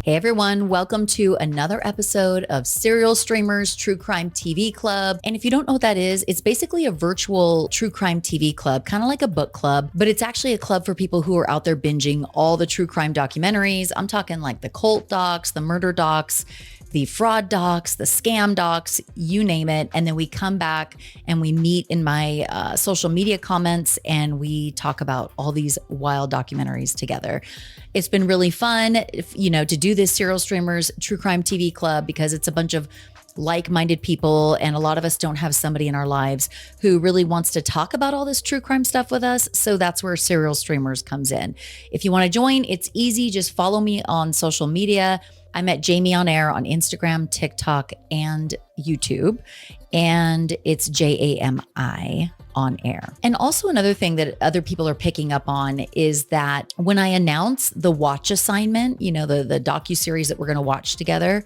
Hey everyone, welcome to another episode of Serial Streamers True Crime TV Club. And if you don't know what that is, it's basically a virtual true crime TV club, kind of like a book club, but it's actually a club for people who are out there binging all the true crime documentaries. I'm talking like the cult docs, the murder docs, the fraud docs, the scam docs, you name it. And then we come back and we meet in my social media comments and we talk about all these wild documentaries together. It's been really fun, to do this Serial Streamers True Crime TV Club because it's a bunch of like-minded people, and a lot of us don't have somebody in our lives who really wants to talk about all this true crime stuff with us. So that's where Serial Streamers comes in. If you want to join, it's easy. Just follow me on social media. I'm at Jamie on Air on Instagram, TikTok, and YouTube. And it's JAMI on air. And also another thing that other people are picking up on is that when I announce the watch assignment, the docuseries that we're going to watch together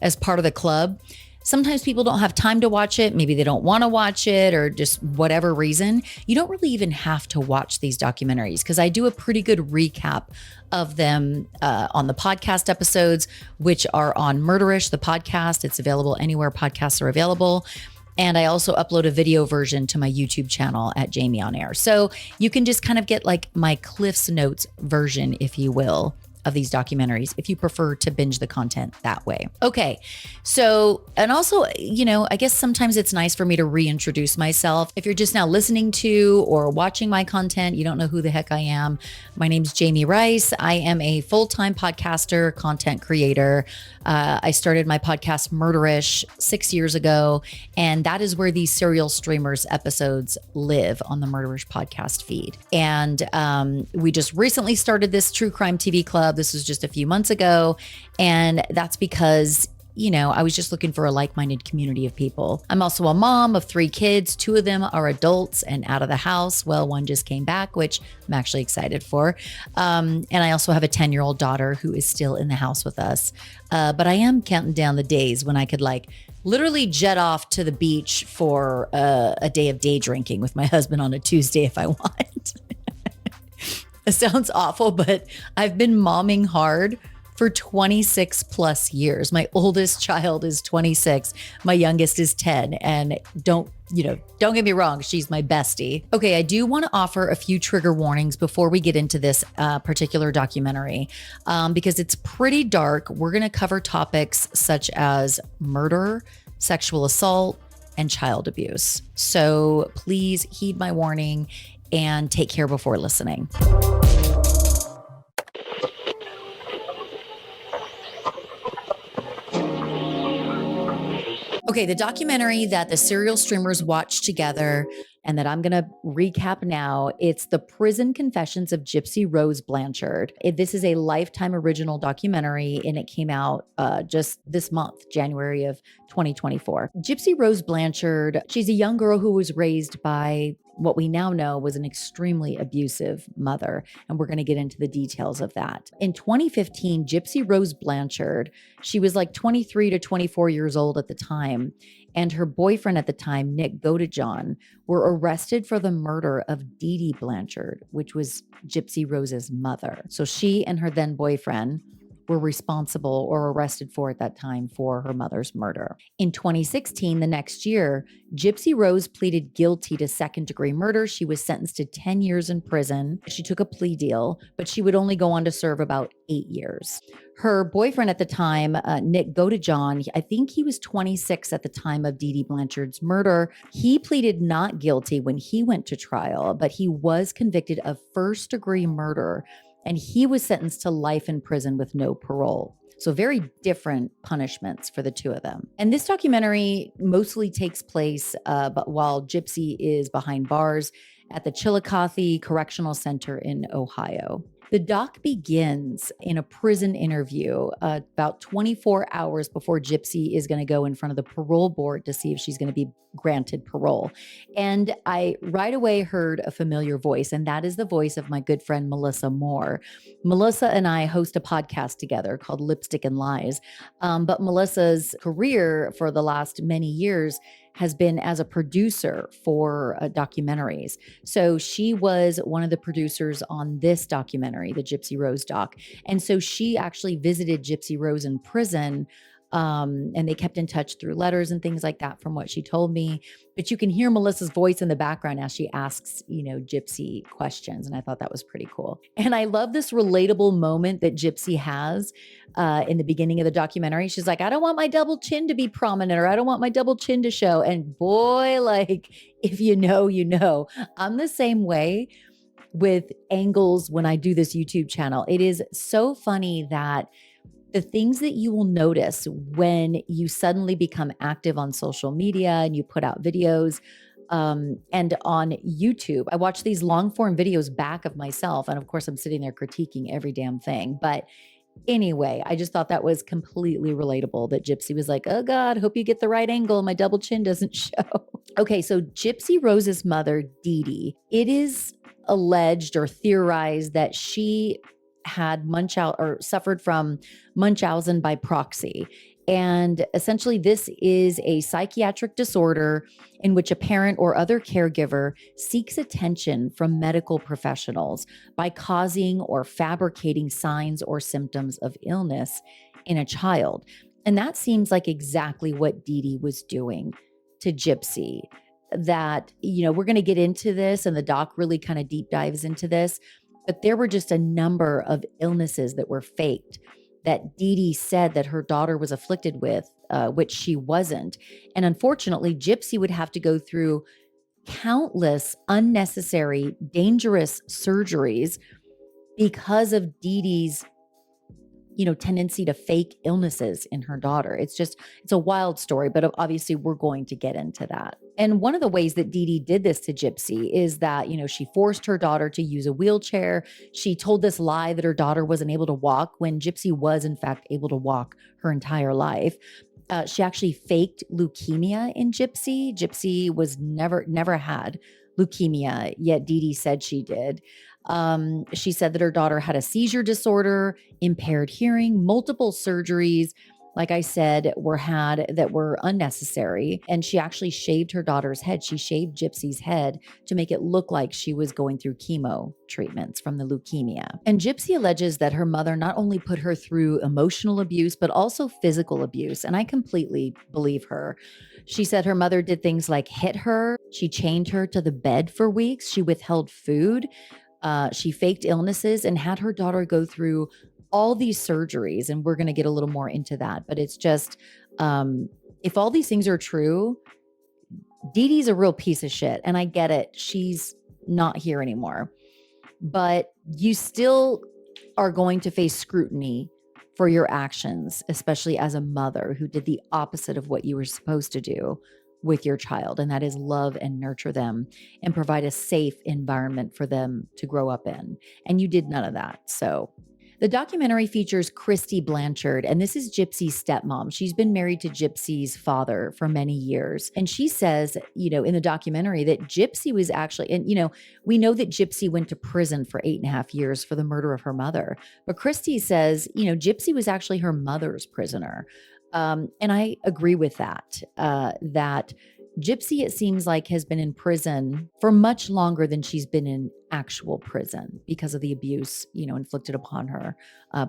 as part of the club, sometimes people don't have time to watch it. Maybe they don't want to watch it or just whatever reason. You don't really even have to watch these documentaries because I do a pretty good recap of them on the podcast episodes, which are on Murderish, the podcast. It's available anywhere podcasts are available. And I also upload a video version to my YouTube channel at Jamie on Air. So you can just kind of get like my Cliff's Notes version, if you will, of these documentaries, if you prefer to binge the content that way. Okay. So, and also, I guess sometimes it's nice for me to reintroduce myself. If you're just now listening to or watching my content, you don't know who the heck I am. My name's Jamie Rice. I am a full-time podcaster, content creator. I started my podcast Murderish 6 years ago, and that is where these Serial Streamers episodes live on the Murderish podcast feed. And we just recently started this True Crime TV Club. This was just a few months ago. And that's because, I was just looking for a like-minded community of people. I'm also a mom of 3 kids. 2 of them are adults and out of the house. Well, one just came back, which I'm actually excited for. And I also have a 10-year-old daughter who is still in the house with us. But I am counting down the days when I could literally jet off to the beach for a day of day drinking with my husband on a Tuesday if I want. It sounds awful, but I've been momming hard for 26 plus years. My oldest child is 26. My youngest is 10. And don't get me wrong, she's my bestie. Okay, I do want to offer a few trigger warnings before we get into this particular documentary because it's pretty dark. We're going to cover topics such as murder, sexual assault, and child abuse. So please heed my warning and take care before listening. Okay, the documentary that the Serial Streamers watched together and that I'm going to recap now, it's The Prison Confessions of Gypsy Rose Blanchard. This is a Lifetime original documentary, and it came out just this month, January of 2024. Gypsy Rose Blanchard, she's a young girl who was raised by what we now know was an extremely abusive mother, and we're going to get into the details of that. In 2015, Gypsy Rose Blanchard, she was 23 to 24 years old at the time, and her boyfriend at the time, Nick Godejohn, were arrested for the murder of Dee Dee Blanchard, which was Gypsy Rose's mother. So she and her then boyfriend were responsible or arrested for at that time for her mother's murder. In 2016, the next year, Gypsy Rose pleaded guilty to second-degree murder. She was sentenced to 10 years in prison. She took a plea deal, but she would only go on to serve about 8 years. Her boyfriend at the time, Nick Godejohn, I think he was 26 at the time of Dee Dee Blanchard's murder. He pleaded not guilty when he went to trial, but he was convicted of first-degree murder, and he was sentenced to life in prison with no parole. So very different punishments for the two of them. And this documentary mostly takes place but while Gypsy is behind bars at the Chillicothe Correctional Center in Ohio. The doc begins in a prison interview about 24 hours before Gypsy is going to go in front of the parole board to see if she's going to be granted parole. And I right away heard a familiar voice, and that is the voice of my good friend, Melissa Moore. Melissa and I host a podcast together called Lipstick and Lies. But Melissa's career for the last many years has been as a producer for documentaries. So she was one of the producers on this documentary, the Gypsy Rose doc. And so she actually visited Gypsy Rose in prison. And they kept in touch through letters and things like that from what she told me. But you can hear Melissa's voice in the background as she asks, Gypsy questions. And I thought that was pretty cool. And I love this relatable moment that Gypsy has in the beginning of the documentary. She's like, I don't want my double chin to be prominent, or I don't want my double chin to show. And boy, like, if you know, you know. I'm the same way with angles when I do this YouTube channel. It is so funny that the things that you will notice when you suddenly become active on social media and you put out videos and on YouTube. I watch these long form videos back of myself. And of course, I'm sitting there critiquing every damn thing. But anyway, I just thought that was completely relatable that Gypsy was like, oh God, hope you get the right angle. My double chin doesn't show. Okay, so Gypsy Rose's mother, Dee Dee, it is alleged or theorized that she had suffered from Munchausen by proxy. And essentially, this is a psychiatric disorder in which a parent or other caregiver seeks attention from medical professionals by causing or fabricating signs or symptoms of illness in a child. And that seems like exactly what Dee Dee was doing to Gypsy. That, we're going to get into this, and the doc really kind of deep dives into this. But there were just a number of illnesses that were faked that Dee Dee said that her daughter was afflicted with, which she wasn't. And unfortunately, Gypsy would have to go through countless unnecessary, dangerous surgeries because of Dee Dee's tendency to fake illnesses in her daughter. It's a wild story, but obviously we're going to get into that. And one of the ways that Dee Dee did this to Gypsy is that, she forced her daughter to use a wheelchair. She told this lie that her daughter wasn't able to walk when Gypsy was in fact able to walk her entire life. She actually faked leukemia in Gypsy. Gypsy was never had leukemia, yet Dee Dee said she did. She said that her daughter had a seizure disorder, impaired hearing, multiple surgeries, like I said, that were unnecessary. And she actually shaved her daughter's head. She shaved Gypsy's head to make it look like she was going through chemo treatments from the leukemia. And Gypsy alleges that her mother not only put her through emotional abuse, but also physical abuse. And I completely believe her. She said her mother did things like hit her. She chained her to the bed for weeks. She withheld food. She faked illnesses and had her daughter go through all these surgeries. And we're going to get a little more into that. But it's just, if all these things are true, Dee Dee's a real piece of shit. And I get it. She's not here anymore. But you still are going to face scrutiny for your actions, especially as a mother who did the opposite of what you were supposed to do with your child, and that is love and nurture them and provide a safe environment for them to grow up in. And you did none of that. So the documentary features Christy Blanchard, and this is Gypsy's stepmom. She's been married to Gypsy's father for many years. And she says, in the documentary that Gypsy was actually, and, we know that Gypsy went to prison for 8.5 years for the murder of her mother. But Christy says, Gypsy was actually her mother's prisoner. And I agree with that, that Gypsy, it seems like, has been in prison for much longer than she's been in actual prison because of the abuse, inflicted upon her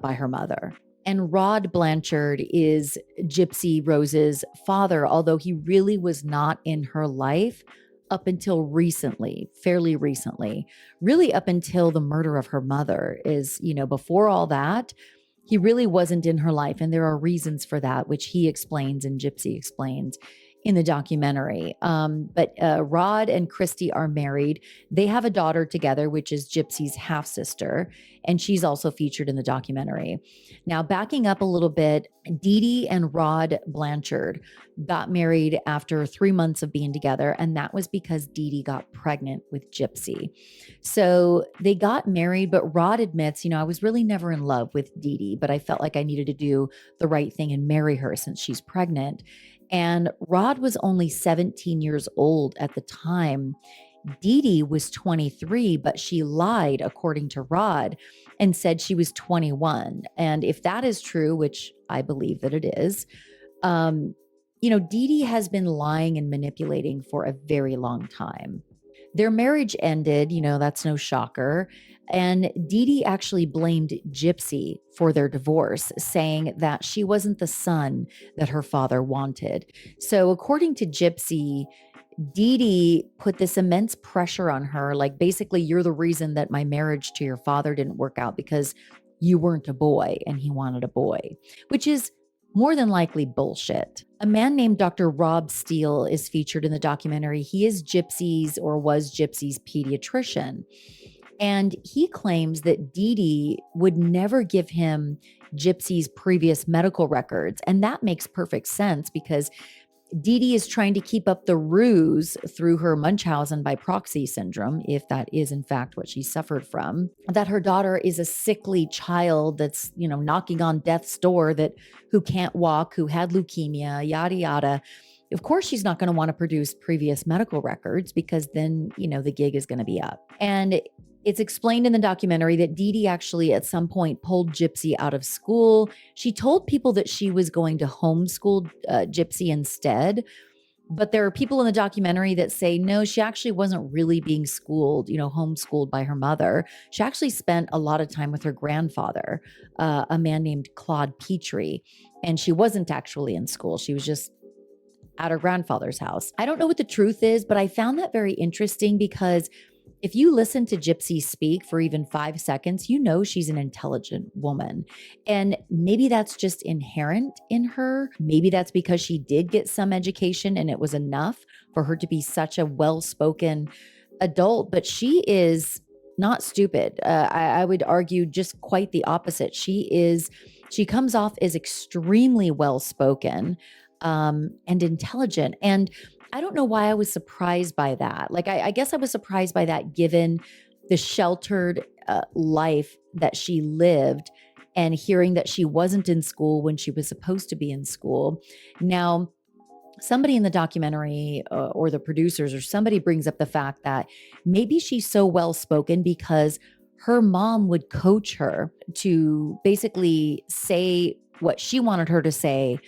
by her mother. And Rod Blanchard is Gypsy Rose's father, although he really was not in her life up until recently, fairly recently, really up until the murder of her mother. Before all that, he really wasn't in her life. And there are reasons for that, which he explains and Gypsy explains in the documentary. But Rod and Christy are married. They have a daughter together, which is Gypsy's half-sister, and she's also featured in the documentary. Now, backing up a little bit, Dee Dee and Rod Blanchard got married after 3 months of being together, and that was because Dee Dee got pregnant with Gypsy. So they got married, but Rod admits, I was really never in love with Dee Dee, but I felt like I needed to do the right thing and marry her since she's pregnant. And Rod was only 17 years old at the time. Dee Dee was 23, but she lied, according to Rod, and said she was 21. And if that is true, which I believe that it is, Dee Dee has been lying and manipulating for a very long time. Their marriage ended, that's no shocker. And Dee Dee actually blamed Gypsy for their divorce, saying that she wasn't the son that her father wanted. So, according to Gypsy, Dee Dee put this immense pressure on her. Like, basically, you're the reason that my marriage to your father didn't work out because you weren't a boy and he wanted a boy, which is more than likely bullshit. A man named Dr. Rob Steele is featured in the documentary. He is Gypsy's or was Gypsy's pediatrician. And he claims that Dee Dee would never give him Gypsy's previous medical records. And that makes perfect sense because Dee Dee is trying to keep up the ruse through her Munchausen by proxy syndrome, if that is in fact what she suffered from, that her daughter is a sickly child that's, knocking on death's door, who can't walk, who had leukemia, yada, yada. Of course, she's not going to want to produce previous medical records because then, the gig is going to be up. And it's explained in the documentary that Dee Dee actually at some point pulled Gypsy out of school. She told people that she was going to homeschool Gypsy instead. But there are people in the documentary that say, no, she actually wasn't really being schooled, homeschooled by her mother. She actually spent a lot of time with her grandfather, a man named Claude Petrie. And she wasn't actually in school. She was just at her grandfather's house. I don't know what the truth is, but I found that very interesting because if you listen to Gypsy speak for even 5 seconds, she's an intelligent woman. And maybe that's just inherent in her. Maybe that's because she did get some education and it was enough for her to be such a well-spoken adult. But she is not stupid. I would argue just quite the opposite. She comes off as extremely well-spoken and intelligent. And I don't know why I was surprised by that. Like, I guess I was surprised by that given the sheltered life that she lived and hearing that she wasn't in school when she was supposed to be in school. Now, somebody in the documentary or the producers or somebody brings up the fact that maybe she's so well-spoken because her mom would coach her to basically say what she wanted her to say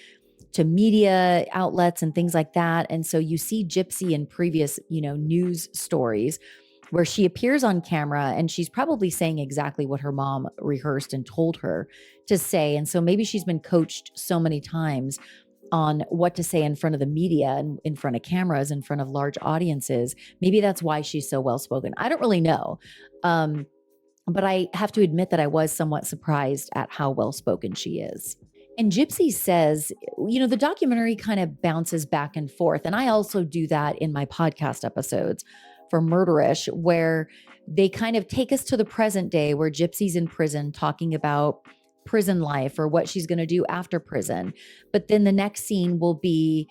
to media outlets and things like that. And so you see Gypsy in previous, news stories where she appears on camera and she's probably saying exactly what her mom rehearsed and told her to say. And so maybe she's been coached so many times on what to say in front of the media and in front of cameras, in front of large audiences. Maybe that's why she's so well-spoken. I don't really know. But I have to admit that I was somewhat surprised at how well-spoken she is. And Gypsy says, the documentary kind of bounces back and forth. And I also do that in my podcast episodes for Murderish, where they kind of take us to the present day where Gypsy's in prison talking about prison life or what she's going to do after prison. But then the next scene will be,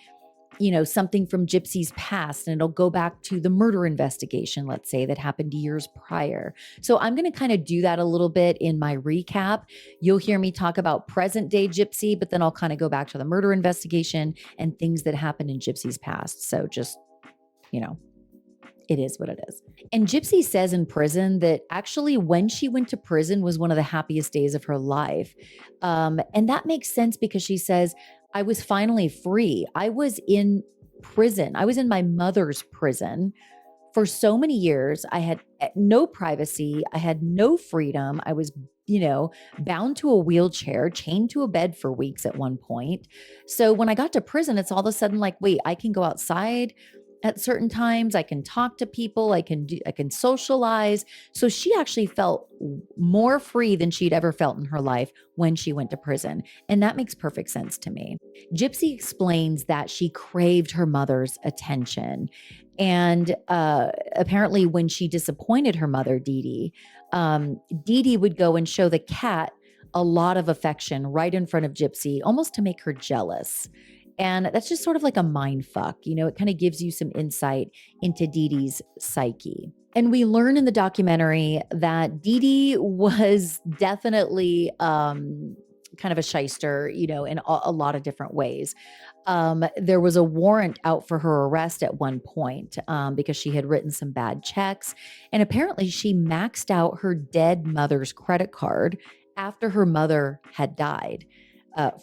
something from Gypsy's past, and it'll go back to the murder investigation, let's say, that happened years prior. So I'm going to kind of do that a little bit in my recap. You'll hear me talk about present day Gypsy, but then I'll kind of go back to the murder investigation and things that happened in Gypsy's past. So just, it is what it is. And Gypsy says in prison that actually when she went to prison was one of the happiest days of her life. And that makes sense because she says, I was finally free. I was in prison. I was in my mother's prison for so many years. I had no privacy. I had no freedom. I was, bound to a wheelchair, chained to a bed for weeks at one point. So when I got to prison, it's all of a sudden like, wait, I can go outside at certain times. I can talk to people. I can socialize. So she actually felt more free than she'd ever felt in her life when she went to prison. And that makes perfect sense to me. Gypsy explains that she craved her mother's attention. And apparently when she disappointed her mother, Dee Dee would go and show the cat a lot of affection right in front of Gypsy, almost to make her jealous. And that's just sort of like a mind fuck. It kind of gives you some insight into Dee Dee's psyche. And we learn in the documentary that Dee Dee was definitely kind of a shyster, in a lot of different ways. There was a warrant out for her arrest at one point because she had written some bad checks. And apparently she maxed out her dead mother's credit card after her mother had died.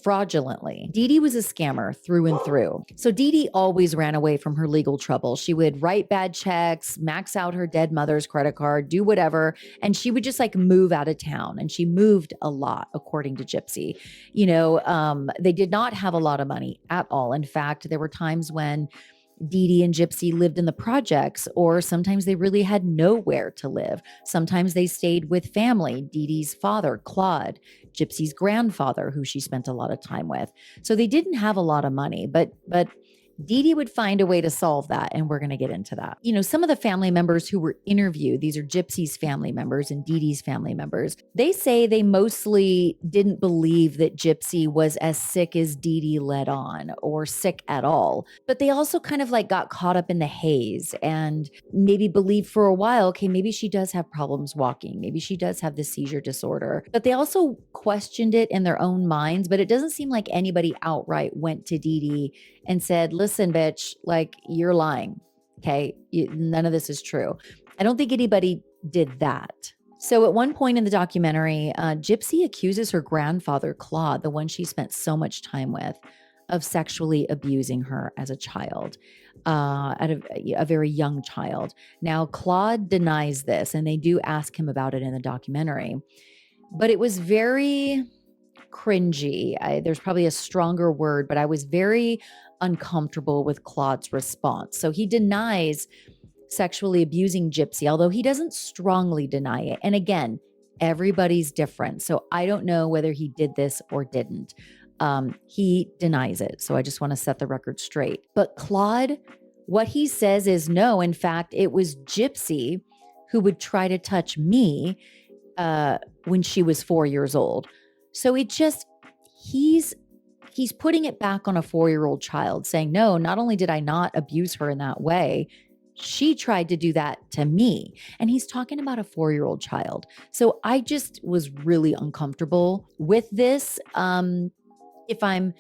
fraudulently. Dee Dee was a scammer through and through. So Dee Dee always ran away from her legal trouble. She would write bad checks, max out her dead mother's credit card, do whatever. And she would just like move out of town. And she moved a lot, according to Gypsy. They did not have a lot of money at all. In fact, there were times when Dee Dee and Gypsy lived in the projects, or sometimes they really had nowhere to live. Sometimes they stayed with family, Dee Dee's father, Claude, Gypsy's grandfather, who she spent a lot of time with. So they didn't have a lot of money, but Dee Dee would find a way to solve that, and we're going to get into that. Some of the family members who were interviewed, these are Gypsy's family members and Dee Dee's family members, they say they mostly didn't believe that Gypsy was as sick as Dee Dee let on, or sick at all. But they also kind of like got caught up in the haze and maybe believed for a while, okay, maybe she does have problems walking. Maybe she does have the seizure disorder. But they also questioned it in their own minds, but it doesn't seem like anybody outright went to Dee Dee and said, listen, bitch, like, you're lying. Okay. None of this is true. I don't think anybody did that. So at one point in the documentary, Gypsy accuses her grandfather, Claude, the one she spent so much time with, of sexually abusing her as a child, at a very young child. Now, Claude denies this, and they do ask him about it in the documentary, but it was very cringy. There's probably a stronger word, but I was very uncomfortable with Claude's response. So he denies sexually abusing Gypsy, although he doesn't strongly deny it. And again, everybody's different. So I don't know whether he did this or didn't. He denies it. So I just want to set the record straight. But Claude, what he says is no. In fact, it was Gypsy who would try to touch me when she was 4 years old. So he's putting it back on a 4-year-old child, saying, no, not only did I not abuse her in that way, she tried to do that to me. And he's talking about a 4-year-old child. So I just was really uncomfortable with this. If I'm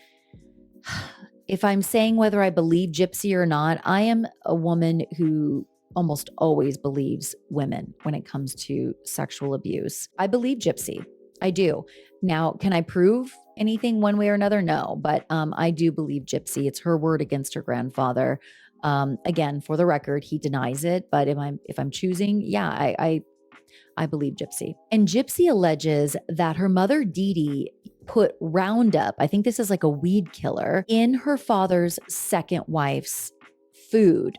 saying whether I believe Gypsy or not, I am a woman who almost always believes women when it comes to sexual abuse. I believe Gypsy. I do. Now, can I prove anything one way or another? No, but I do believe Gypsy. It's her word against her grandfather. Again, for the record, he denies it. But if I'm choosing, yeah, I believe Gypsy. And Gypsy alleges that her mother, Dee Dee, put Roundup, I think this is like a weed killer, in her father's second wife's food,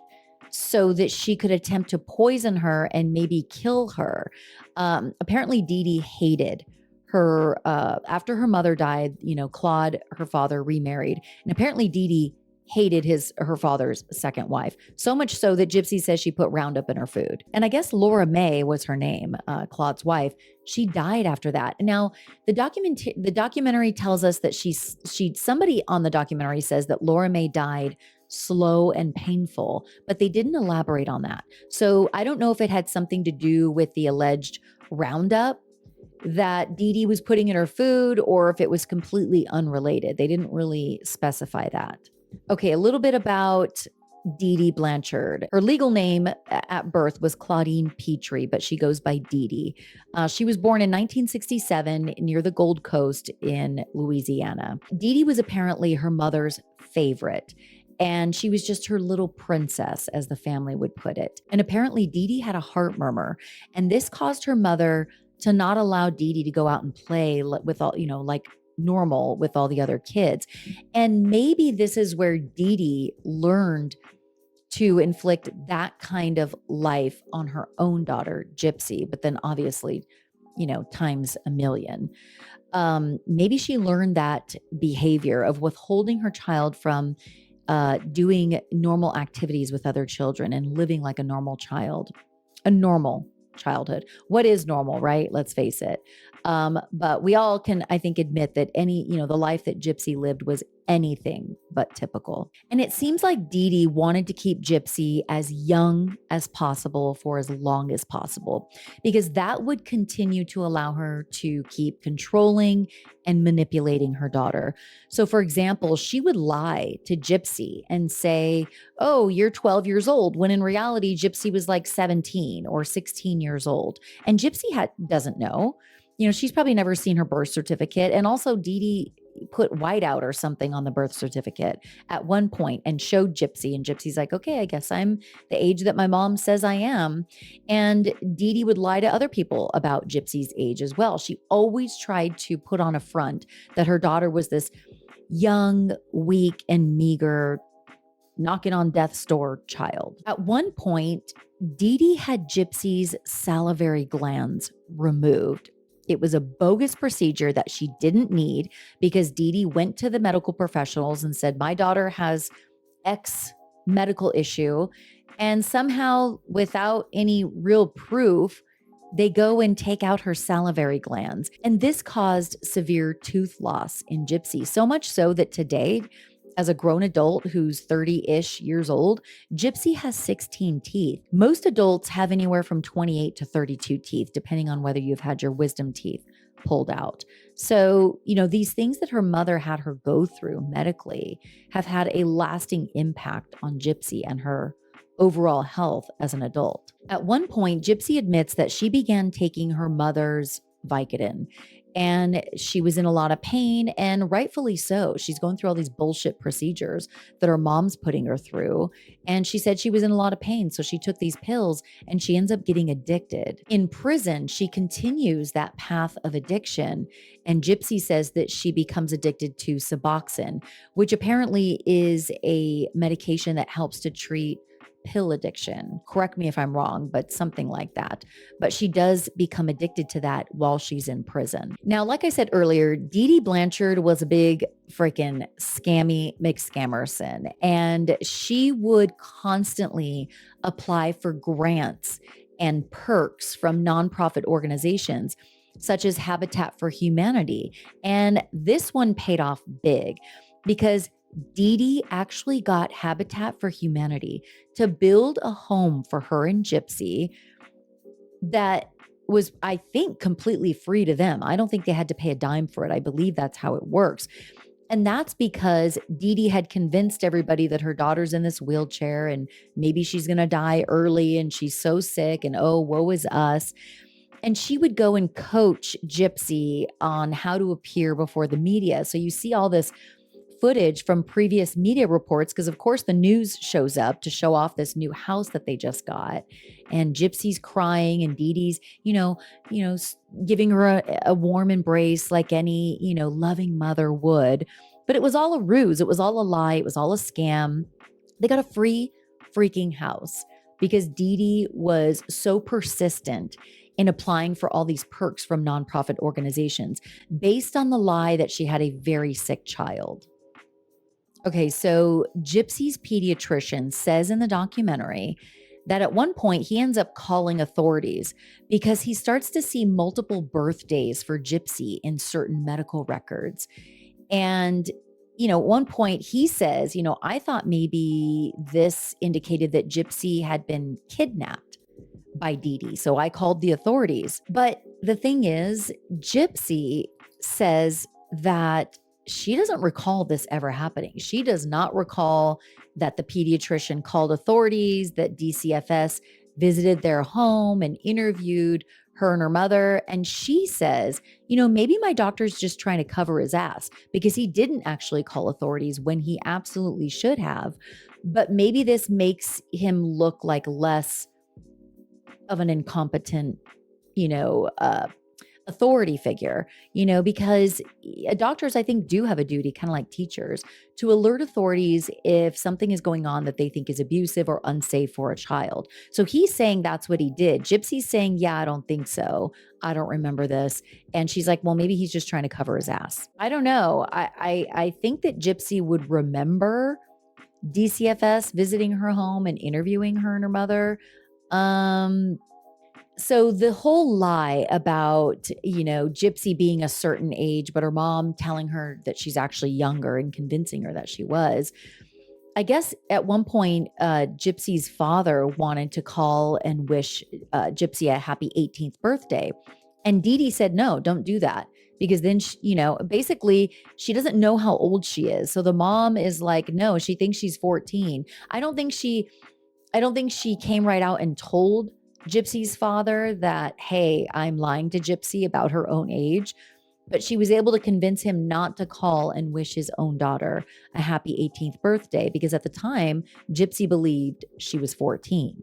so that she could attempt to poison her and maybe kill her. Apparently, Dee Dee hated her after her mother died. Claude, her father, remarried, and apparently Dee Dee hated her father's second wife, so much so that Gypsy says she put Roundup in her food. And I guess Laura May was her name, Claude's wife. She died after that. Now, the documentary tells us that somebody on the documentary says that Laura May died slow and painful, but they didn't elaborate on that. So I don't know if it had something to do with the alleged Roundup that Dee Dee was putting in her food, or if it was completely unrelated. They didn't really specify that. Okay, a little bit about Dee Dee Blanchard. Her legal name at birth was Claudine Petrie, but she goes by Dee Dee. She was born in 1967 near the Gold Coast in Louisiana. Dee Dee was apparently her mother's favorite, and she was just her little princess, as the family would put it. And apparently Dee Dee had a heart murmur, and this caused her mother to not allow Dee Dee to go out and play with all, like normal with all the other kids. And maybe this is where Dee Dee learned to inflict that kind of life on her own daughter, Gypsy, but then obviously, times a million. Maybe she learned that behavior of withholding her child from doing normal activities with other children and living like a normal childhood. What is normal, right? Let's face it. But we all can, I think, admit that the life that Gypsy lived was anything but typical. And it seems like Dee Dee wanted to keep Gypsy as young as possible for as long as possible, because that would continue to allow her to keep controlling and manipulating her daughter. So for example, she would lie to Gypsy and say, oh, you're 12 years old, when in reality, Gypsy was like 17 or 16 years old. And Gypsy doesn't know. She's probably never seen her birth certificate. And also Dee Dee, put whiteout or something on the birth certificate at one point and showed Gypsy. And Gypsy's like, okay, I guess I'm the age that my mom says I am. And Dee Dee would lie to other people about Gypsy's age as well. She always tried to put on a front that her daughter was this young, weak, and meager, knocking on death's door child. At one point, Dee Dee had Gypsy's salivary glands removed. It was a bogus procedure that she didn't need because Dee Dee went to the medical professionals and said, my daughter has X medical issue. And somehow, without any real proof, they go and take out her salivary glands. And this caused severe tooth loss in Gypsy, so much so that today, as a grown adult who's 30-ish years old, Gypsy has 16 teeth. Most adults have anywhere from 28 to 32 teeth, depending on whether you've had your wisdom teeth pulled out. So, these things that her mother had her go through medically have had a lasting impact on Gypsy and her overall health as an adult. At one point, Gypsy admits that she began taking her mother's Vicodin, and she was in a lot of pain, and rightfully so. She's going through all these bullshit procedures that her mom's putting her through. And she said she was in a lot of pain. So she took these pills and she ends up getting addicted. In prison, she continues that path of addiction. And Gypsy says that she becomes addicted to Suboxone, which apparently is a medication that helps to treat pill addiction. Correct me if I'm wrong, but something like that. But she does become addicted to that while she's in prison. Now, like I said earlier, Dee Dee Blanchard was a big freaking scammy McScammerson, and she would constantly apply for grants and perks from nonprofit organizations such as Habitat for Humanity. And this one paid off big because Dee Dee actually got Habitat for Humanity to build a home for her and Gypsy that was, I think, completely free to them. I don't think they had to pay a dime for it. I believe that's how it works. And that's because Dee Dee had convinced everybody that her daughter's in this wheelchair and maybe she's going to die early and she's so sick and oh, woe is us. And she would go and coach Gypsy on how to appear before the media. So you see all this footage from previous media reports because of course the news shows up to show off this new house that they just got, and Gypsy's crying and Dee Dee's giving her a warm embrace like any loving mother would. But it was all a ruse. It was all a lie. It was all a scam. They got a free freaking house because Dee Dee was so persistent in applying for all these perks from nonprofit organizations based on the lie that she had a very sick child. Okay, so Gypsy's pediatrician says in the documentary that at one point he ends up calling authorities because he starts to see multiple birthdays for Gypsy in certain medical records. And, at one point he says, I thought maybe this indicated that Gypsy had been kidnapped by Dee Dee. So I called the authorities. But the thing is, Gypsy says that she doesn't recall this ever happening. She does not recall that the pediatrician called authorities, that DCFS visited their home and interviewed her and her mother. And she says, maybe my doctor's just trying to cover his ass because he didn't actually call authorities when he absolutely should have. But maybe this makes him look like less of an incompetent, authority figure, because doctors, I think, do have a duty, kind of like teachers, to alert authorities if something is going on that they think is abusive or unsafe for a child. So he's saying that's what he did. Gypsy's saying, yeah, I don't think so. I don't remember this. And she's like, well, maybe he's just trying to cover his ass. I don't know. I think that Gypsy would remember DCFS visiting her home and interviewing her and her mother. So the whole lie about, Gypsy being a certain age, but her mom telling her that she's actually younger and convincing her that she was, I guess at one point, Gypsy's father wanted to call and wish Gypsy a happy 18th birthday. And Dee Dee said, no, don't do that. Because then, basically she doesn't know how old she is. So the mom is like, no, she thinks she's 14. I don't think she came right out and told Gypsy's father that, hey, I'm lying to Gypsy about her own age. but she was able to convince him not to call and wish his own daughter a happy 18th birthday because at the time, Gypsy believed she was 14.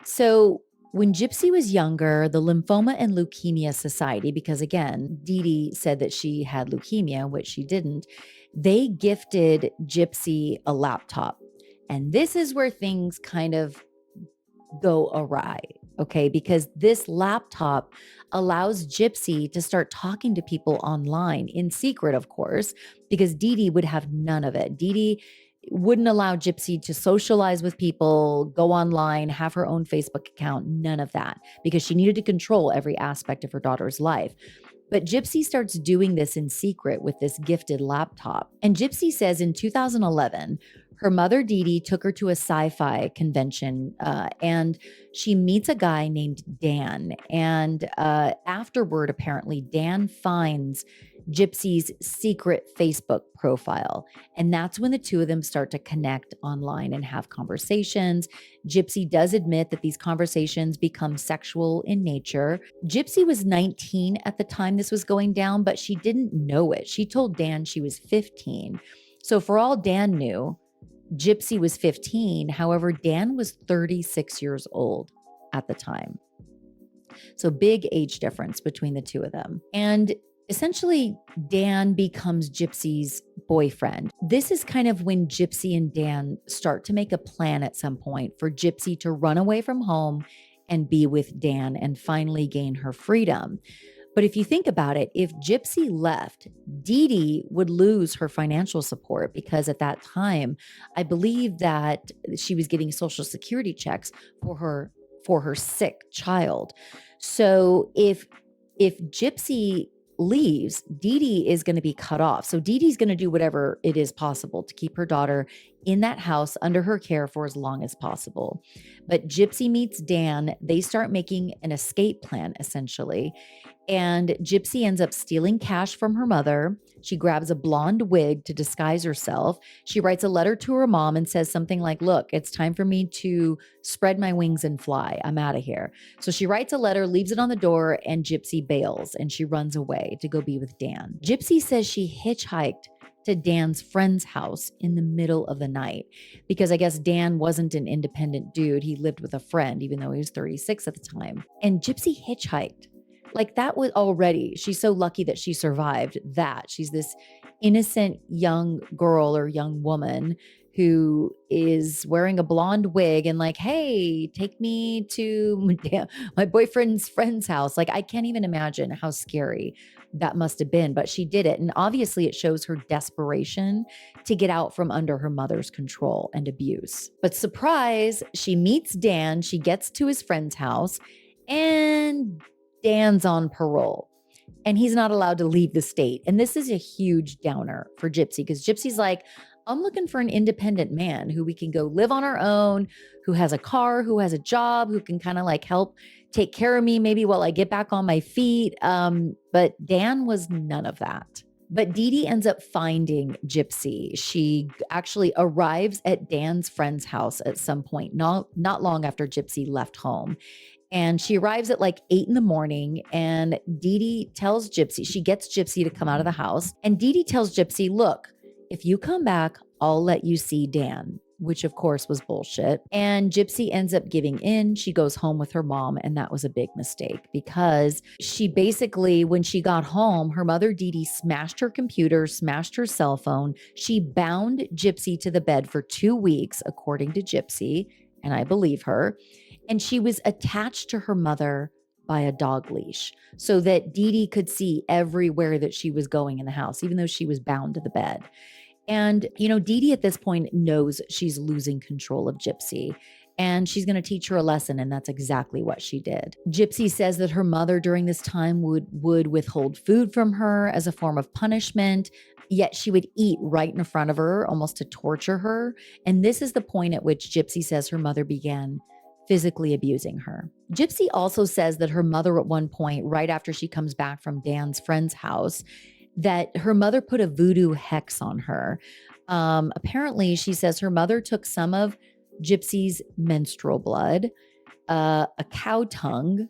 So when Gypsy was younger, the Lymphoma and Leukemia Society, because again, Dee Dee said that she had leukemia, which she didn't, they gifted Gypsy a laptop. And this is where things kind of go awry, okay? Because this laptop allows Gypsy to start talking to people online in secret, of course, because Dee Dee would have none of it. Dee Dee wouldn't allow Gypsy to socialize with people, go online, have her own Facebook account, none of that, because she needed to control every aspect of her daughter's life. But Gypsy starts doing this in secret with this gifted laptop. And Gypsy says in 2011, her mother, Dee Dee, took her to a sci-fi convention and she meets a guy named Dan. And afterward, apparently, Dan finds Gypsy's secret Facebook profile. And that's when the two of them start to connect online and have conversations. Gypsy does admit that these conversations become sexual in nature. Gypsy was 19 at the time this was going down, but she didn't know it. She told Dan she was 15. So for all Dan knew, Gypsy was 15. However, Dan was 36 years old at the time. So big age difference between the two of them. And essentially, Dan becomes Gypsy's boyfriend. This is kind of when Gypsy and Dan start to make a plan at some point for Gypsy to run away from home and be with Dan and finally gain her freedom. But if you think about it, if Gypsy left, Dee Dee would lose her financial support because at that time, I believe that she was getting Social Security checks for her sick child. So if Gypsy leaves, Dee Dee is going to be cut off. So Dee Dee's going to do whatever it is possible to keep her daughter in that house under her care for as long as possible. But Gypsy meets Dan. They start making an escape plan, essentially. And Gypsy ends up stealing cash from her mother. She grabs a blonde wig to disguise herself. She writes a letter to her mom and says something like, look, it's time for me to spread my wings and fly. I'm out of here. So she writes a letter, leaves it on the door, and Gypsy bails and she runs away to go be with Dan. Gypsy says she hitchhiked to Dan's friend's house in the middle of the night because I guess Dan wasn't an independent dude. He lived with a friend, even though he was 36 at the time. And Gypsy hitchhiked. Like that was already, she's so lucky that she survived that. She's this innocent young girl or young woman who is wearing a blonde wig and like, hey, take me to my boyfriend's friend's house. Like, I can't even imagine how scary that must have been, but she did it. And obviously it shows her desperation to get out from under her mother's control and abuse. But surprise, she meets Dan. She gets to his friend's house and Dan's on parole and he's not allowed to leave the state. And this is a huge downer for Gypsy because Gypsy's like, I'm looking for an independent man who we can go live on our own, who has a car, who has a job, who can kind of like help take care of me maybe while I get back on my feet. But Dan was none of that. But Dee Dee ends up finding Gypsy. She actually arrives at Dan's friend's house at some point, not long after Gypsy left home. And she arrives at like 8 a.m. and Dee Dee tells Gypsy, she gets Gypsy to come out of the house. And Dee Dee tells Gypsy, look, if you come back, I'll let you see Dan, which of course was bullshit. And Gypsy ends up giving in. She goes home with her mom. And that was a big mistake because she basically, when she got home, her mother, Dee Dee, smashed her computer, smashed her cell phone. She bound Gypsy to the bed for 2 weeks, according to Gypsy. And I believe her. And she was attached to her mother by a dog leash so that Dee Dee could see everywhere that she was going in the house, even though she was bound to the bed. And, you know, Dee Dee at this point knows she's losing control of Gypsy and she's going to teach her a lesson. And that's exactly what she did. Gypsy says that her mother during this time would withhold food from her as a form of punishment. Yet she would eat right in front of her, almost to torture her. And this is the point at which Gypsy says her mother began physically abusing her. Gypsy also says that her mother at one point, right after she comes back from Dan's friend's house, that her mother put a voodoo hex on her. Apparently, she says her mother took some of Gypsy's menstrual blood, a cow tongue,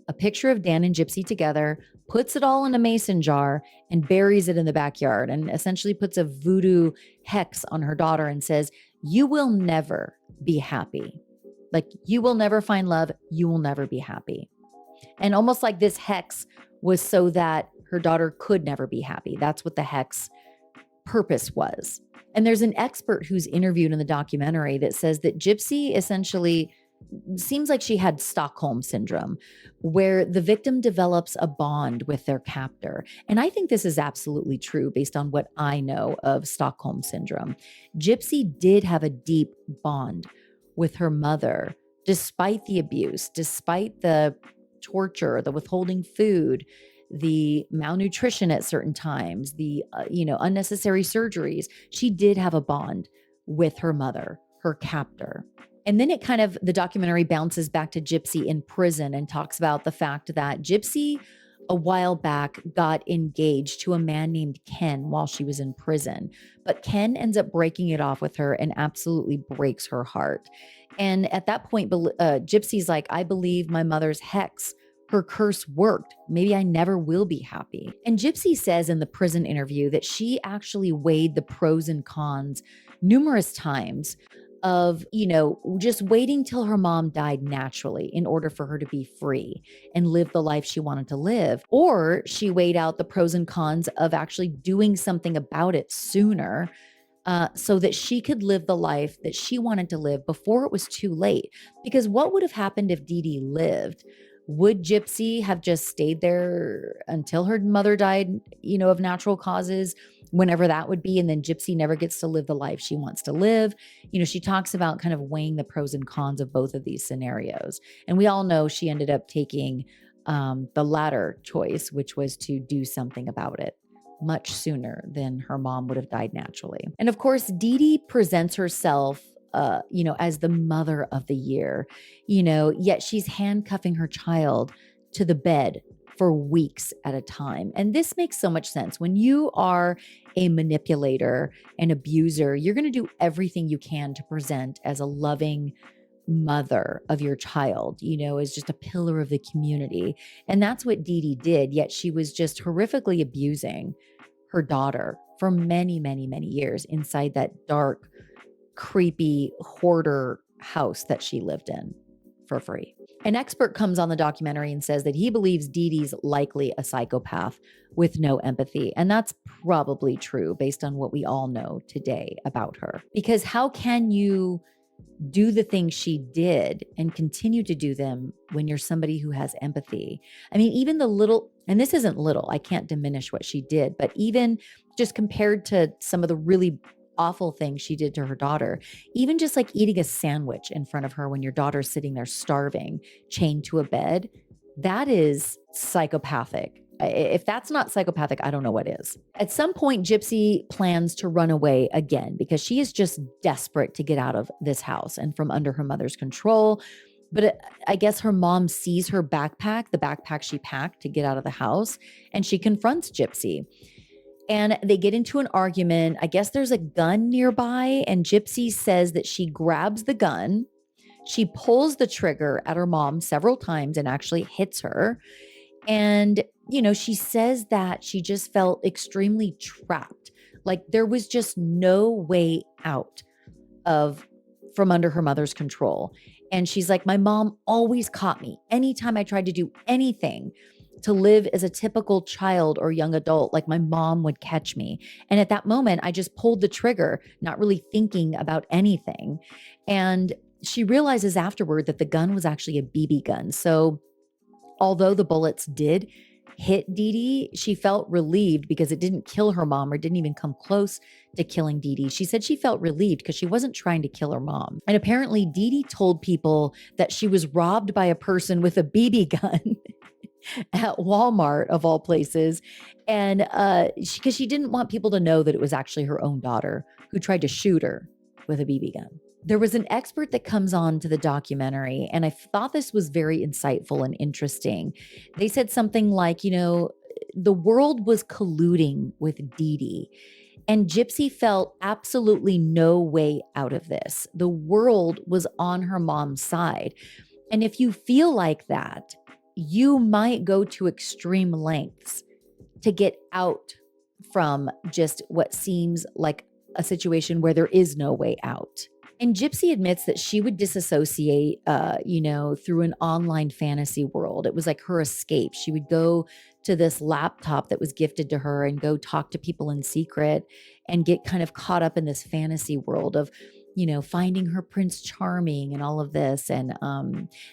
a picture of Dan and Gypsy together, puts it all in a mason jar, and buries it in the backyard, and essentially puts a voodoo hex on her daughter and says, "You will never be happy. Like, you will never find love. You will never be happy." And almost like this hex was so that her daughter could never be happy. That's what the hex purpose was. And there's an expert who's interviewed in the documentary that says that Gypsy essentially seems like she had Stockholm syndrome, where the victim develops a bond with their captor. And I think this is absolutely true based on what I know of Stockholm syndrome. Gypsy did have a deep bond with her mother, despite the abuse, despite the torture, the withholding food, the malnutrition at certain times, the unnecessary surgeries. She did have a bond with her mother, her captor. And then the documentary bounces back to Gypsy in prison and talks about the fact that Gypsy a while back got engaged to a man named Ken while she was in prison. But Ken ends up breaking it off with her and absolutely breaks her heart. And at that point, Gypsy's like, "I believe my mother's hex, her curse worked. Maybe I never will be happy." And Gypsy says in the prison interview that she actually weighed the pros and cons numerous times of, just waiting till her mom died naturally in order for her to be free and live the life she wanted to live. Or she weighed out the pros and cons of actually doing something about it sooner, so that she could live the life that she wanted to live before it was too late. Because what would have happened if Dee Dee lived? Would Gypsy have just stayed there until her mother died, of natural causes, whenever that would be, and then Gypsy never gets to live the life she wants to live? She talks about kind of weighing the pros and cons of both of these scenarios. And we all know she ended up taking the latter choice, which was to do something about it much sooner than her mom would have died naturally. And of course, Dee Dee presents herself as the mother of the year, yet she's handcuffing her child to the bed for weeks at a time. And this makes so much sense. When you are a manipulator and abuser, you're going to do everything you can to present as a loving mother of your child, as just a pillar of the community. And that's what Dee Dee did, yet she was just horrifically abusing her daughter for many, many, many years inside that dark, creepy hoarder house that she lived in for free. An expert comes on the documentary and says that he believes Dee Dee's likely a psychopath with no empathy. And that's probably true based on what we all know today about her. Because how can you do the things she did and continue to do them when you're somebody who has empathy? I mean, even the little, and this isn't little, I can't diminish what she did, but even just compared to some of the really awful things she did to her daughter, even just like eating a sandwich in front of her when your daughter's sitting there starving, chained to a bed, that is psychopathic. If that's not psychopathic, I don't know what is. At some point, Gypsy plans to run away again because she is just desperate to get out of this house and from under her mother's control. But I guess her mom sees her backpack, the backpack she packed to get out of the house, and she confronts Gypsy. And they get into an argument. I guess there's a gun nearby, and Gypsy says that she grabs the gun. She pulls the trigger at her mom several times and actually hits her. And, she says that she just felt extremely trapped. Like there was just no way out from under her mother's control. And she's like, "My mom always caught me anytime I tried to do anything to live as a typical child or young adult, like my mom would catch me. And at that moment, I just pulled the trigger, not really thinking about anything." And she realizes afterward that the gun was actually a BB gun. So although the bullets did hit Dee Dee, she felt relieved because it didn't kill her mom or didn't even come close to killing Dee Dee. She said she felt relieved because she wasn't trying to kill her mom. And apparently Dee Dee told people that she was robbed by a person with a BB gun at Walmart of all places. And because she didn't want people to know that it was actually her own daughter who tried to shoot her with a BB gun. There was an expert that comes on to the documentary, and I thought this was very insightful and interesting. They said something like, the world was colluding with Dee Dee, and Gypsy felt absolutely no way out of this. The world was on her mom's side. And if you feel like that, you might go to extreme lengths to get out from just what seems like a situation where there is no way out. And Gypsy admits that she would disassociate, through an online fantasy world. It was like her escape. She would go to this laptop that was gifted to her and go talk to people in secret and get kind of caught up in this fantasy world of, finding her Prince Charming and all of this. And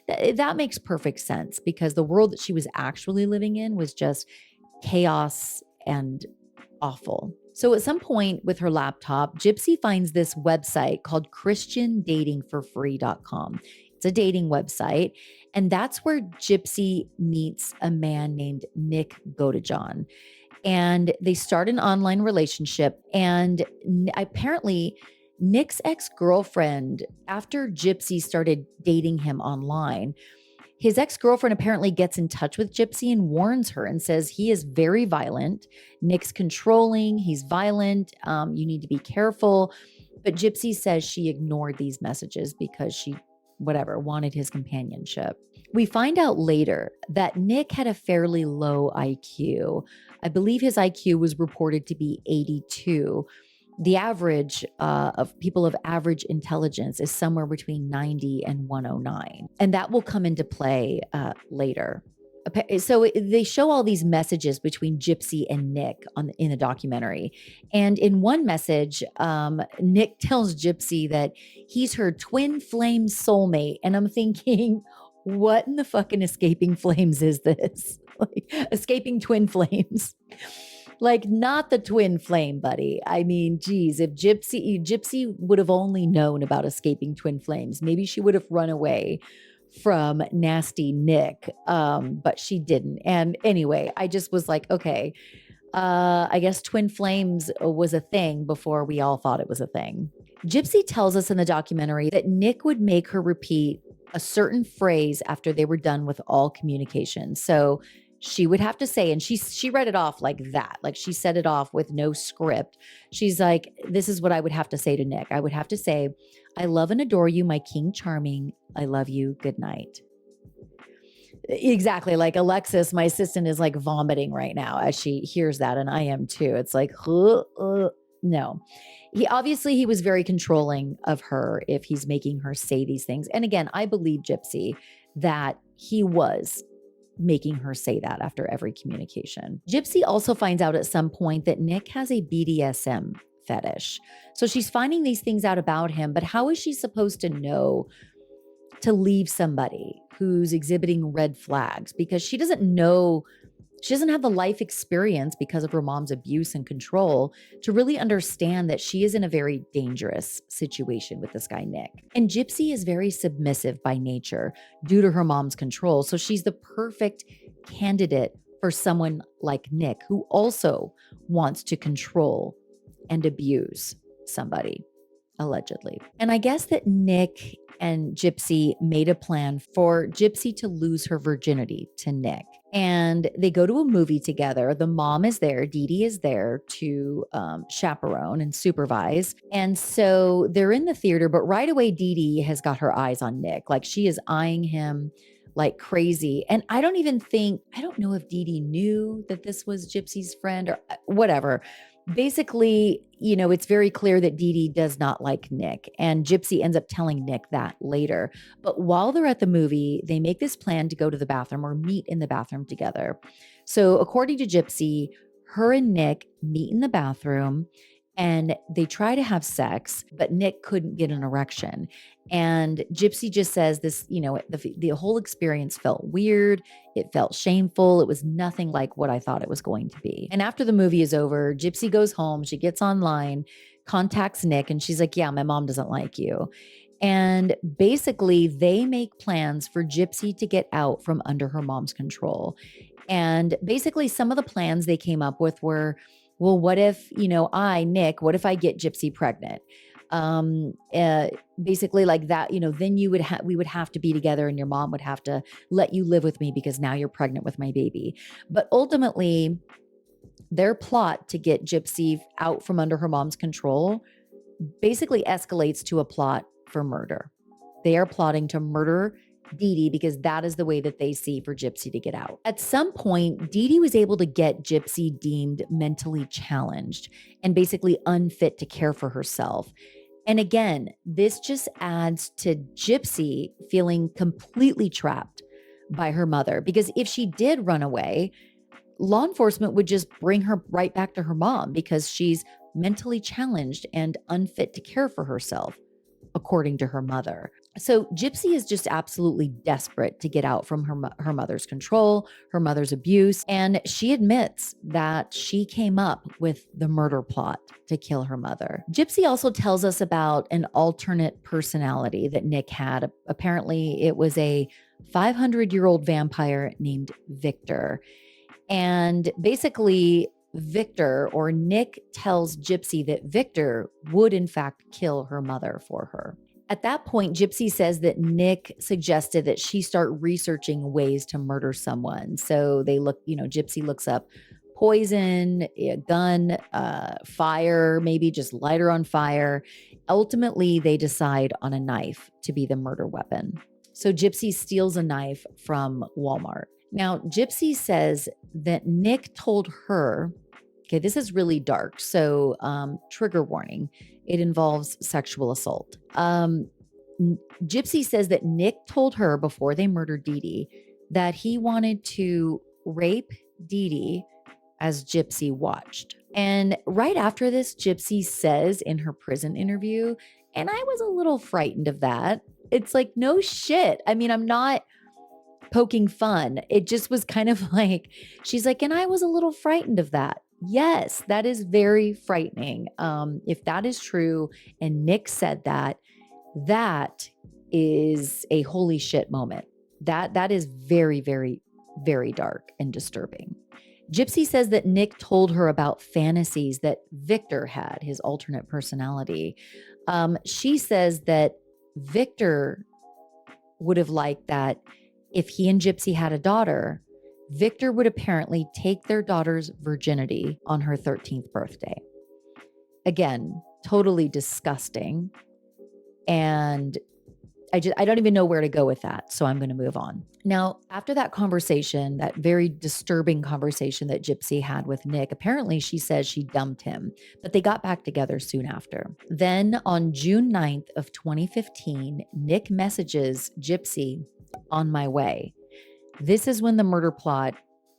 that makes perfect sense because the world that she was actually living in was just chaos and awful. So at some point with her laptop, Gypsy finds this website called ChristianDatingForFree.com. It's a dating website. And that's where Gypsy meets a man named Nick Godejohn. And they start an online relationship. And apparently, Nick's ex-girlfriend, after Gypsy started dating him online, his ex-girlfriend apparently gets in touch with Gypsy and warns her and says he is very violent. Nick's controlling. He's violent. You need to be careful. But Gypsy says she ignored these messages because she, wanted his companionship. We find out later that Nick had a fairly low IQ. I believe his IQ was reported to be 82. The average of people of average intelligence is somewhere between 90 and 109. And that will come into play later. So they show all these messages between Gypsy and Nick in the documentary. And in one message, Nick tells Gypsy that he's her twin flame soulmate. And I'm thinking, what in the fucking escaping flames is this? Like, escaping twin flames. Like, not the twin flame, buddy. I mean, geez, if Gypsy would have only known about escaping twin flames, maybe she would have run away from nasty Nick, but she didn't. And anyway, I just was like, okay, I guess twin flames was a thing before we all thought it was a thing. Gypsy tells us in the documentary that Nick would make her repeat a certain phrase after they were done with all communication. So she would have to say, and she read it off like that. Like she said it off with no script. She's like, this is what I would have to say to Nick. I would have to say, I love and adore you, my King Charming. I love you. Good night. Exactly. Like Alexis, my assistant, is like vomiting right now as she hears that. And I am too. It's like, no. He was very controlling of her if he's making her say these things. And again, I believe Gypsy that he was making her say that after every communication. Gypsy also finds out at some point that Nick has a BDSM fetish. So she's finding these things out about him, but how is she supposed to know to leave somebody who's exhibiting red flags? Because she doesn't know, she doesn't have the life experience because of her mom's abuse and control to really understand that she is in a very dangerous situation with this guy, Nick. And Gypsy is very submissive by nature due to her mom's control. So she's the perfect candidate for someone like Nick, who also wants to control and abuse somebody, allegedly. And I guess that Nick and Gypsy made a plan for Gypsy to lose her virginity to Nick. And they go to a movie together. The mom is there. Dee Dee is there to chaperone and supervise. And so they're in the theater, but right away, Dee Dee has got her eyes on Nick. Like she is eyeing him like crazy. And I don't know if Dee Dee knew that this was Gypsy's friend or whatever. Basically, it's very clear that Dee Dee does not like Nick, and Gypsy ends up telling Nick that later. But while they're at the movie, they make this plan to go to the bathroom or meet in the bathroom together. So according to Gypsy, her and Nick meet in the bathroom and they try to have sex, but Nick couldn't get an erection. And Gypsy just says this, the whole experience felt weird. It felt shameful. It was nothing like what I thought it was going to be. And after the movie is over, Gypsy goes home. She gets online, contacts Nick, and she's like, yeah, my mom doesn't like you. And basically, they make plans for Gypsy to get out from under her mom's control. And basically, some of the plans they came up with were, well, what if, Nick, what if I get Gypsy pregnant? Basically like that, then we would have to be together and your mom would have to let you live with me because now you're pregnant with my baby. But ultimately, their plot to get Gypsy out from under her mom's control basically escalates to a plot for murder. They are plotting to murder Dee Dee because that is the way that they see for Gypsy to get out. At some point, Dee Dee was able to get Gypsy deemed mentally challenged and basically unfit to care for herself. And again, this just adds to Gypsy feeling completely trapped by her mother because if she did run away, law enforcement would just bring her right back to her mom because she's mentally challenged and unfit to care for herself, according to her mother. So Gypsy is just absolutely desperate to get out from her mother's control, her mother's abuse, and she admits that she came up with the murder plot to kill her mother. Gypsy also tells us about an alternate personality that Nick had. Apparently, it was a 500-year-old vampire named Victor. And basically, Victor or Nick tells Gypsy that Victor would in fact kill her mother for her. At that point, Gypsy says that Nick suggested that she start researching ways to murder someone. So Gypsy looks up poison, a gun, fire, maybe just light her on fire. Ultimately, they decide on a knife to be the murder weapon. So Gypsy steals a knife from Walmart. Now, Gypsy says that Nick told her, okay, this is really dark. So trigger warning, it involves sexual assault. Gypsy says that Nick told her before they murdered Dee Dee that he wanted to rape Dee Dee as Gypsy watched. And right after this, Gypsy says in her prison interview, and I was a little frightened of that. It's like, no shit. I mean, I'm not poking fun. It just was kind of like, she's like, and I was a little frightened of that. Yes, that is very frightening. If that is true, and Nick said that, that is a holy shit moment. That is very, very, very dark and disturbing. Gypsy says that Nick told her about fantasies that Victor had, his alternate personality. She says that Victor would have liked that if he and Gypsy had a daughter, Victor would apparently take their daughter's virginity on her 13th birthday. Again, totally disgusting. And I don't even know where to go with that. So I'm going to move on. Now, after that conversation, that very disturbing conversation that Gypsy had with Nick, apparently she says she dumped him, but they got back together soon after. Then on June 9th of 2015, Nick messages Gypsy, on my way. This is when the murder plot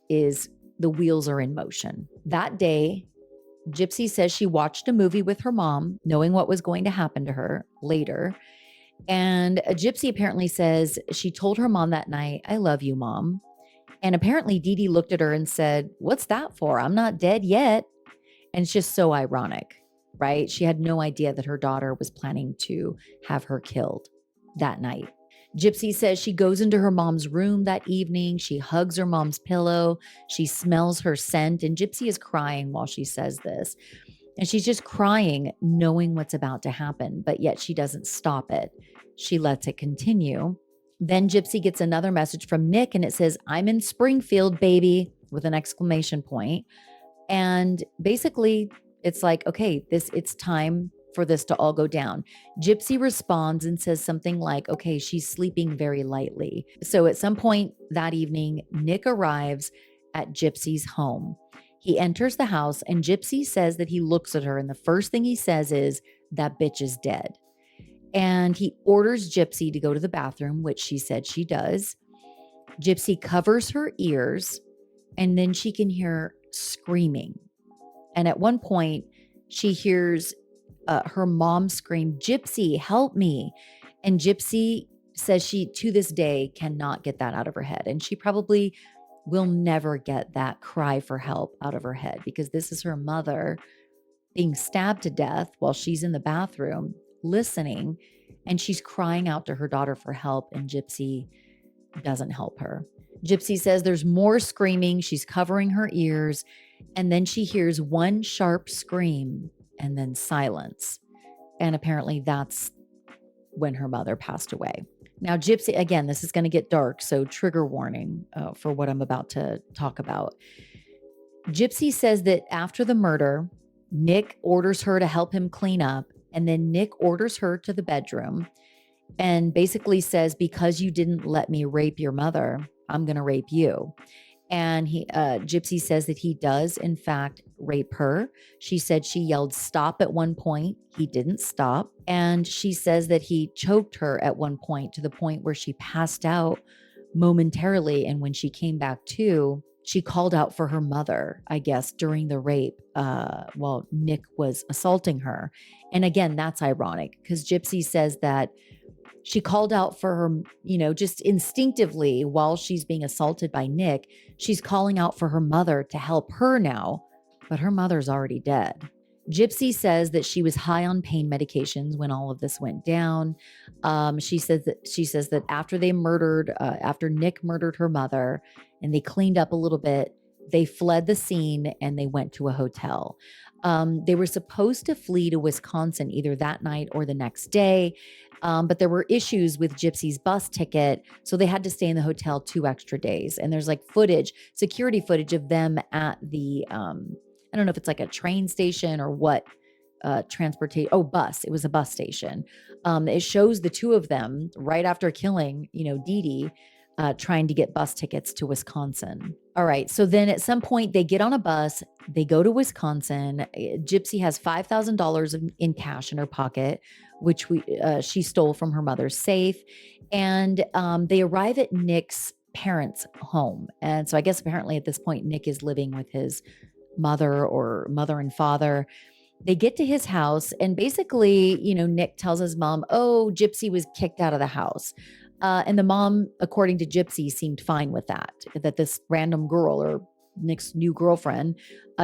the wheels are in motion. That day, Gypsy says she watched a movie with her mom, knowing what was going to happen to her later. And Gypsy apparently says she told her mom that night, I love you, Mom. And apparently Dee Dee looked at her and said, what's that for? I'm not dead yet. And it's just so ironic, right? She had no idea that her daughter was planning to have her killed that night. Gypsy says she goes into her mom's room that evening. She hugs her mom's pillow. She smells her scent. And Gypsy is crying while she says this. And she's just crying, knowing what's about to happen, but yet she doesn't stop it. She lets it continue. Then Gypsy gets another message from Nick and it says, I'm in Springfield, baby, with an exclamation point. And basically it's like, okay, it's time for this to all go down. Gypsy responds and says something like, okay, she's sleeping very lightly. So at some point that evening, Nick arrives at Gypsy's home. He enters the house and Gypsy says that he looks at her and the first thing he says is, that bitch is dead. And he orders Gypsy to go to the bathroom, which she said she does. Gypsy covers her ears and then she can hear screaming. And at one point she hears her mom scream, Gypsy, help me. And Gypsy says she, to this day, cannot get that out of her head. And she probably will never get that cry for help out of her head because this is her mother being stabbed to death while she's in the bathroom listening. And she's crying out to her daughter for help. And Gypsy doesn't help her. Gypsy says there's more screaming. She's covering her ears. And then she hears one sharp scream and then silence. And apparently that's when her mother passed away. Now, Gypsy, again, this is going to get dark, so trigger warning for what I'm about to talk about. Gypsy says that after the murder, Nick orders her to help him clean up, and then Nick orders her to the bedroom, and basically says, because you didn't let me rape your mother, I'm going to rape you. And Gypsy says that he does, in fact, rape her. She said she yelled stop at one point. He didn't stop. And she says that he choked her at one point to the point where she passed out momentarily. And when she came back to, she called out for her mother, I guess, during the rape while Nick was assaulting her. And again, that's ironic because Gypsy says that she called out for her, just instinctively while she's being assaulted by Nick. She's calling out for her mother to help her now, but her mother's already dead. Gypsy says that she was high on pain medications when all of this went down. She says that after Nick murdered her mother and they cleaned up a little bit, they fled the scene and they went to a hotel. They were supposed to flee to Wisconsin either that night or the next day. But there were issues with Gypsy's bus ticket. So they had to stay in the hotel 2 extra days. And there's like security footage of them at the, I don't know if it's like a train station or what, transportation. Oh, bus. It was a bus station. It shows the two of them right after killing, Dee Dee, trying to get bus tickets to Wisconsin. All right. So then at some point they get on a bus, they go to Wisconsin. Gypsy has $5,000 in cash in her pocket, which she stole from her mother's safe. And they arrive at Nick's parents' home. And so I guess apparently at this point, Nick is living with his mother or mother and father. They get to his house and basically, Nick tells his mom, oh, Gypsy was kicked out of the house. And the mom, according to Gypsy, seemed fine with that this random girl or Nick's new girlfriend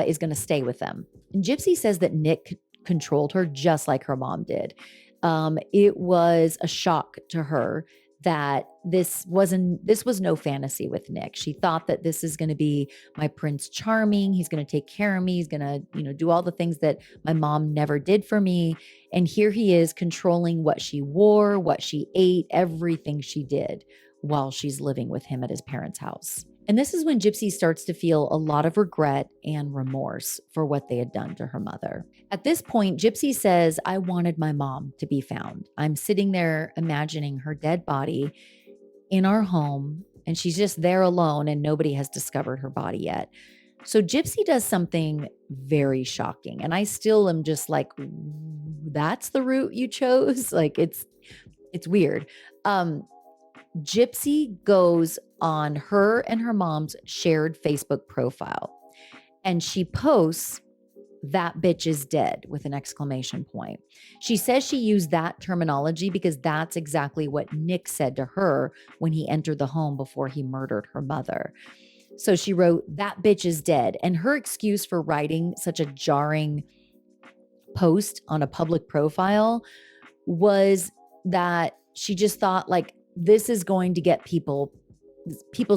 is going to stay with them. And Gypsy says that Nick controlled her just like her mom did. It was a shock to her that this was no fantasy with Nick. She thought that this is going to be my Prince Charming. He's going to take care of me. He's going to, do all the things that my mom never did for me. And here he is controlling what she wore, what she ate, everything she did while she's living with him at his parents' house. And this is when Gypsy starts to feel a lot of regret and remorse for what they had done to her mother. At this point, Gypsy says, I wanted my mom to be found. I'm sitting there imagining her dead body in our home, and she's just there alone, and nobody has discovered her body yet. So Gypsy does something very shocking. And I still am just like, that's the route you chose? Like, it's weird. Gypsy goes on her and her mom's shared Facebook profile, and she posts, that bitch is dead, with an exclamation point. She says she used that terminology because that's exactly what Nick said to her when he entered the home before he murdered her mother. So she wrote, that bitch is dead. And her excuse for writing such a jarring post on a public profile was that she just thought, like, this is going to get people's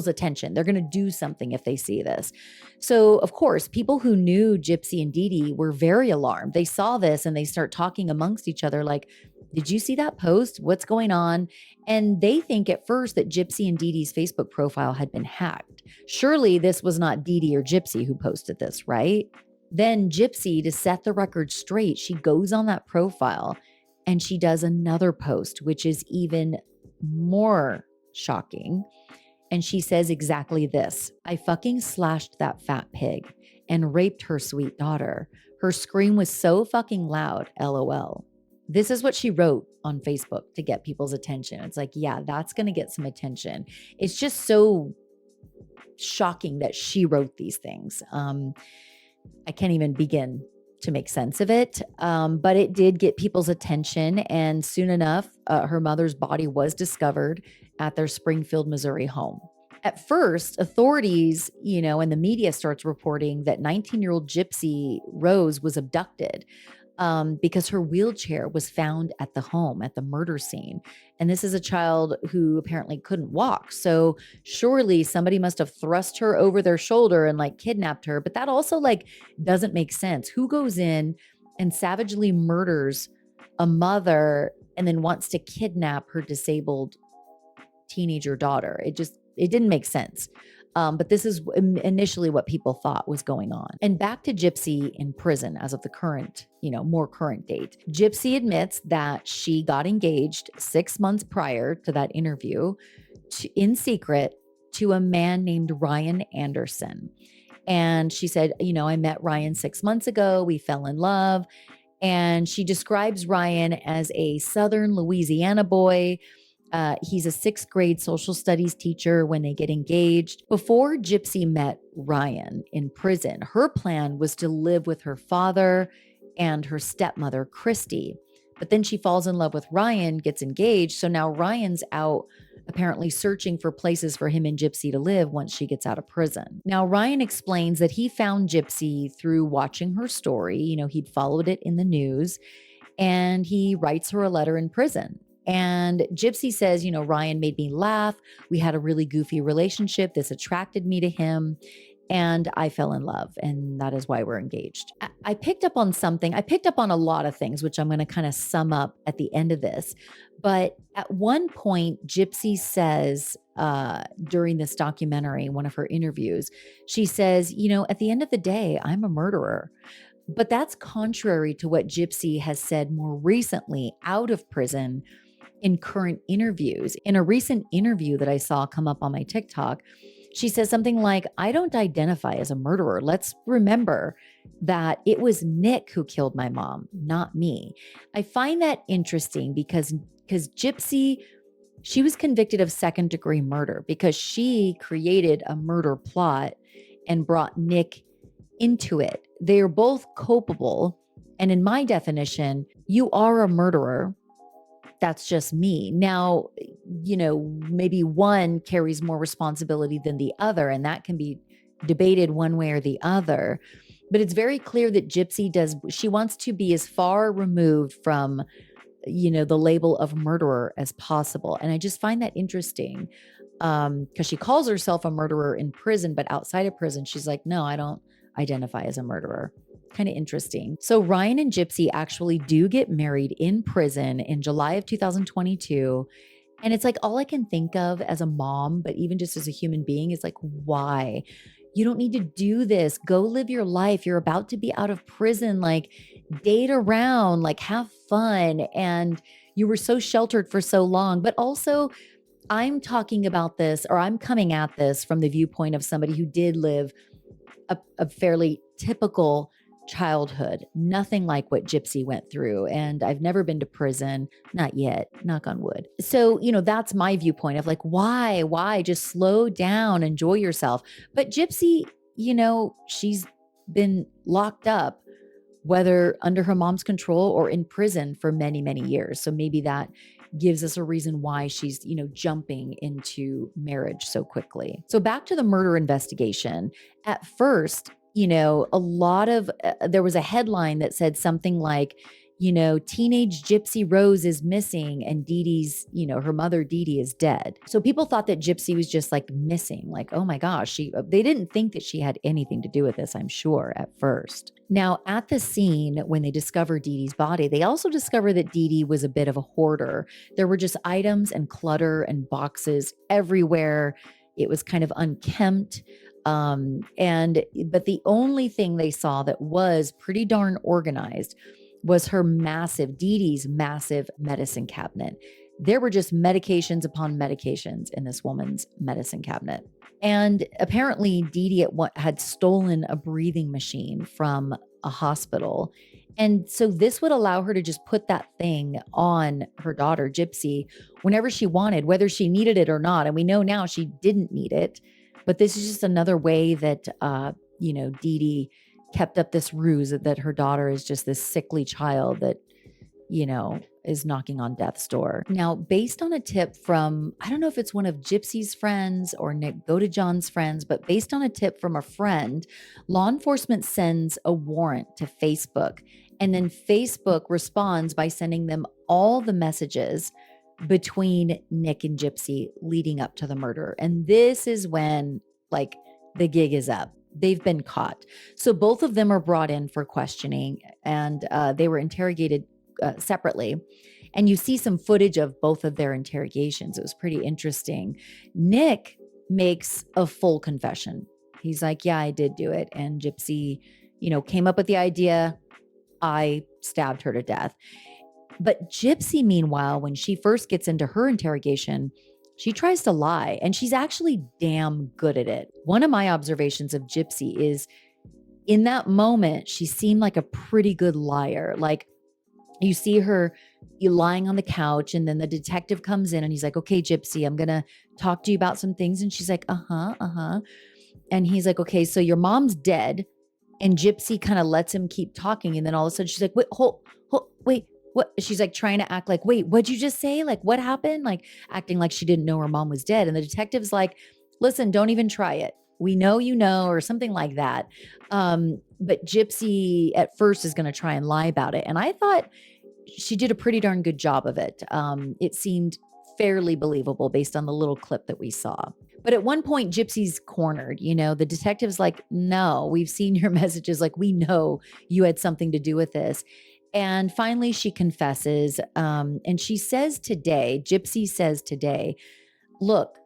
attention. They're going to do something if they see this. So, of course, people who knew Gypsy and Dee Dee were very alarmed. They saw this and they start talking amongst each other like, did you see that post? What's going on? And they think at first that Gypsy and Dee Dee's Facebook profile had been hacked. Surely this was not Dee Dee or Gypsy who posted this, right? Then Gypsy, to set the record straight, she goes on that profile and she does another post, which is even more shocking. And she says exactly this: I fucking slashed that fat pig and raped her sweet daughter. Her scream was so fucking loud, LOL. This is what she wrote on Facebook to get people's attention. It's like, yeah, that's going to get some attention. It's just so shocking that she wrote these things. I can't even begin to make sense of it. But it did get people's attention. And soon enough, her mother's body was discovered at their Springfield, Missouri home. At first, authorities, and the media starts reporting that 19-year-old Gypsy Rose was abducted because her wheelchair was found at the home, at the murder scene. And this is a child who apparently couldn't walk. So surely somebody must have thrust her over their shoulder and kidnapped her. But that also doesn't make sense. Who goes in and savagely murders a mother and then wants to kidnap her disabled teenager daughter? It didn't make sense. But this is initially what people thought was going on. And back to Gypsy in prison as of the current, more current date. Gypsy admits that she got engaged 6 months prior to that interview in secret to a man named Ryan Anderson. And she said, I met Ryan 6 months ago. We fell in love. And she describes Ryan as a Southern Louisiana boy. He's a 6th grade social studies teacher when they get engaged. Before Gypsy met Ryan in prison, her plan was to live with her father and her stepmother, Christy. But then she falls in love with Ryan, gets engaged. So now Ryan's out apparently searching for places for him and Gypsy to live once she gets out of prison. Now, Ryan explains that he found Gypsy through watching her story. He'd followed it in the news, and he writes her a letter in prison. And Gypsy says, Ryan made me laugh. We had a really goofy relationship. This attracted me to him. And I fell in love, and that is why we're engaged. I picked up on something. I picked up on a lot of things, which I'm going to kind of sum up at the end of this. But at one point, Gypsy says during this documentary, one of her interviews, she says, at the end of the day, I'm a murderer. But that's contrary to what Gypsy has said more recently out of prison in current interviews. In a recent interview that I saw come up on my TikTok, she says something like, I don't identify as a murderer. Let's remember that it was Nick who killed my mom, not me. I find that interesting because Gypsy, she was convicted of 2nd-degree murder because she created a murder plot and brought Nick into it. They are both culpable. And in my definition, you are a murderer. That's just me. Now, maybe one carries more responsibility than the other, and that can be debated one way or the other. But it's very clear that Gypsy she wants to be as far removed from, the label of murderer as possible. And I just find that interesting because she calls herself a murderer in prison, but outside of prison, she's like, no, I don't identify as a murderer. Kind of interesting. So Ryan and Gypsy actually do get married in prison in July of 2022. And it's like all I can think of as a mom, but even just as a human being, is like, why? You don't need to do this. Go live your life. You're about to be out of prison. Like, date around, like, have fun. And you were so sheltered for so long. But also, I'm talking about this, or I'm coming at this from the viewpoint of somebody who did live a fairly typical childhood, nothing like what Gypsy went through. And I've never been to prison, not yet, knock on wood. So, that's my viewpoint of like, why just slow down, enjoy yourself. But Gypsy, she's been locked up, whether under her mom's control or in prison for many, many years. So maybe that gives us a reason why she's, jumping into marriage so quickly. So back to the murder investigation. At first, there was a headline that said something like, teenage Gypsy Rose is missing and Dee Dee's, her mother Dee Dee is dead. So people thought that Gypsy was just like missing, like, oh my gosh, they didn't think that she had anything to do with this, I'm sure, at first. Now, at the scene, when they discover Dee Dee's body, they also discover that Dee Dee was a bit of a hoarder. There were just items and clutter and boxes everywhere. It was kind of unkempt. But the only thing they saw that was pretty darn organized was Dee Dee's massive medicine cabinet. There were just medications upon medications in this woman's medicine cabinet. And apparently Dee Dee had stolen a breathing machine from a hospital. And so this would allow her to just put that thing on her daughter, Gypsy, whenever she wanted, whether she needed it or not. And we know now she didn't need it. But this is just another way that, Dee Dee kept up this ruse that her daughter is just this sickly child that, is knocking on death's door. Now, based on a tip from, I don't know if it's one of Gypsy's friends or Nick Godejohn's friends, but based on a tip from a friend, law enforcement sends a warrant to Facebook. And then Facebook responds by sending them all the messages between Nick and Gypsy leading up to the murder. And this is when, the gig is up. They've been caught. So both of them are brought in for questioning, and they were interrogated separately. And you see some footage of both of their interrogations. It was pretty interesting. Nick makes a full confession. He's like, yeah, I did do it. And Gypsy, came up with the idea. I stabbed her to death. But Gypsy, meanwhile, when she first gets into her interrogation, she tries to lie, and she's actually damn good at it. One of my observations of Gypsy is in that moment, she seemed like a pretty good liar. Like, you see her lying on the couch, and then the detective comes in and he's like, okay, Gypsy, I'm going to talk to you about some things. And she's like, uh-huh. And he's like, okay, so your mom's dead. And Gypsy kind of lets him keep talking. And then all of a sudden she's like, wait, wait, what? She's like trying to act like, wait, what'd you just say? Like, what happened? Like acting like she didn't know her mom was dead. And the detective's like, listen, don't even try it. We know, or something like that. But Gypsy at first is going to try and lie about it. And I thought she did a pretty darn good job of it. It seemed fairly believable based on the little clip that we saw. But at one point, Gypsy's cornered. The detective's like, no, we've seen your messages. Like, we know you had something to do with this. And finally, she confesses. And she says today, Gypsy says today, look,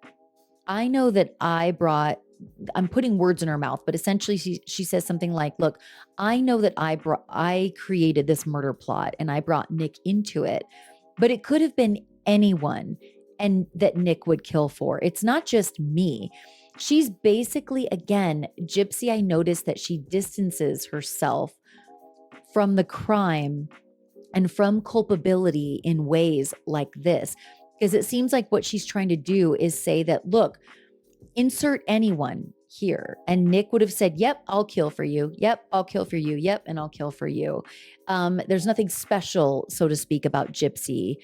I know that I'm putting words in her mouth, but essentially she says something like, look, I know that I created this murder plot and I brought Nick into it, but it could have been anyone and that Nick would kill for. It's not just me. She's basically, again, Gypsy, I noticed that she distances herself from the crime and from culpability in ways like this, because it seems like what she's trying to do is say that, look, insert anyone here. And Nick would have said, yep, I'll kill for you. Yep, I'll kill for you. Yep, and I'll kill for you. There's nothing special, so to speak, about Gypsy.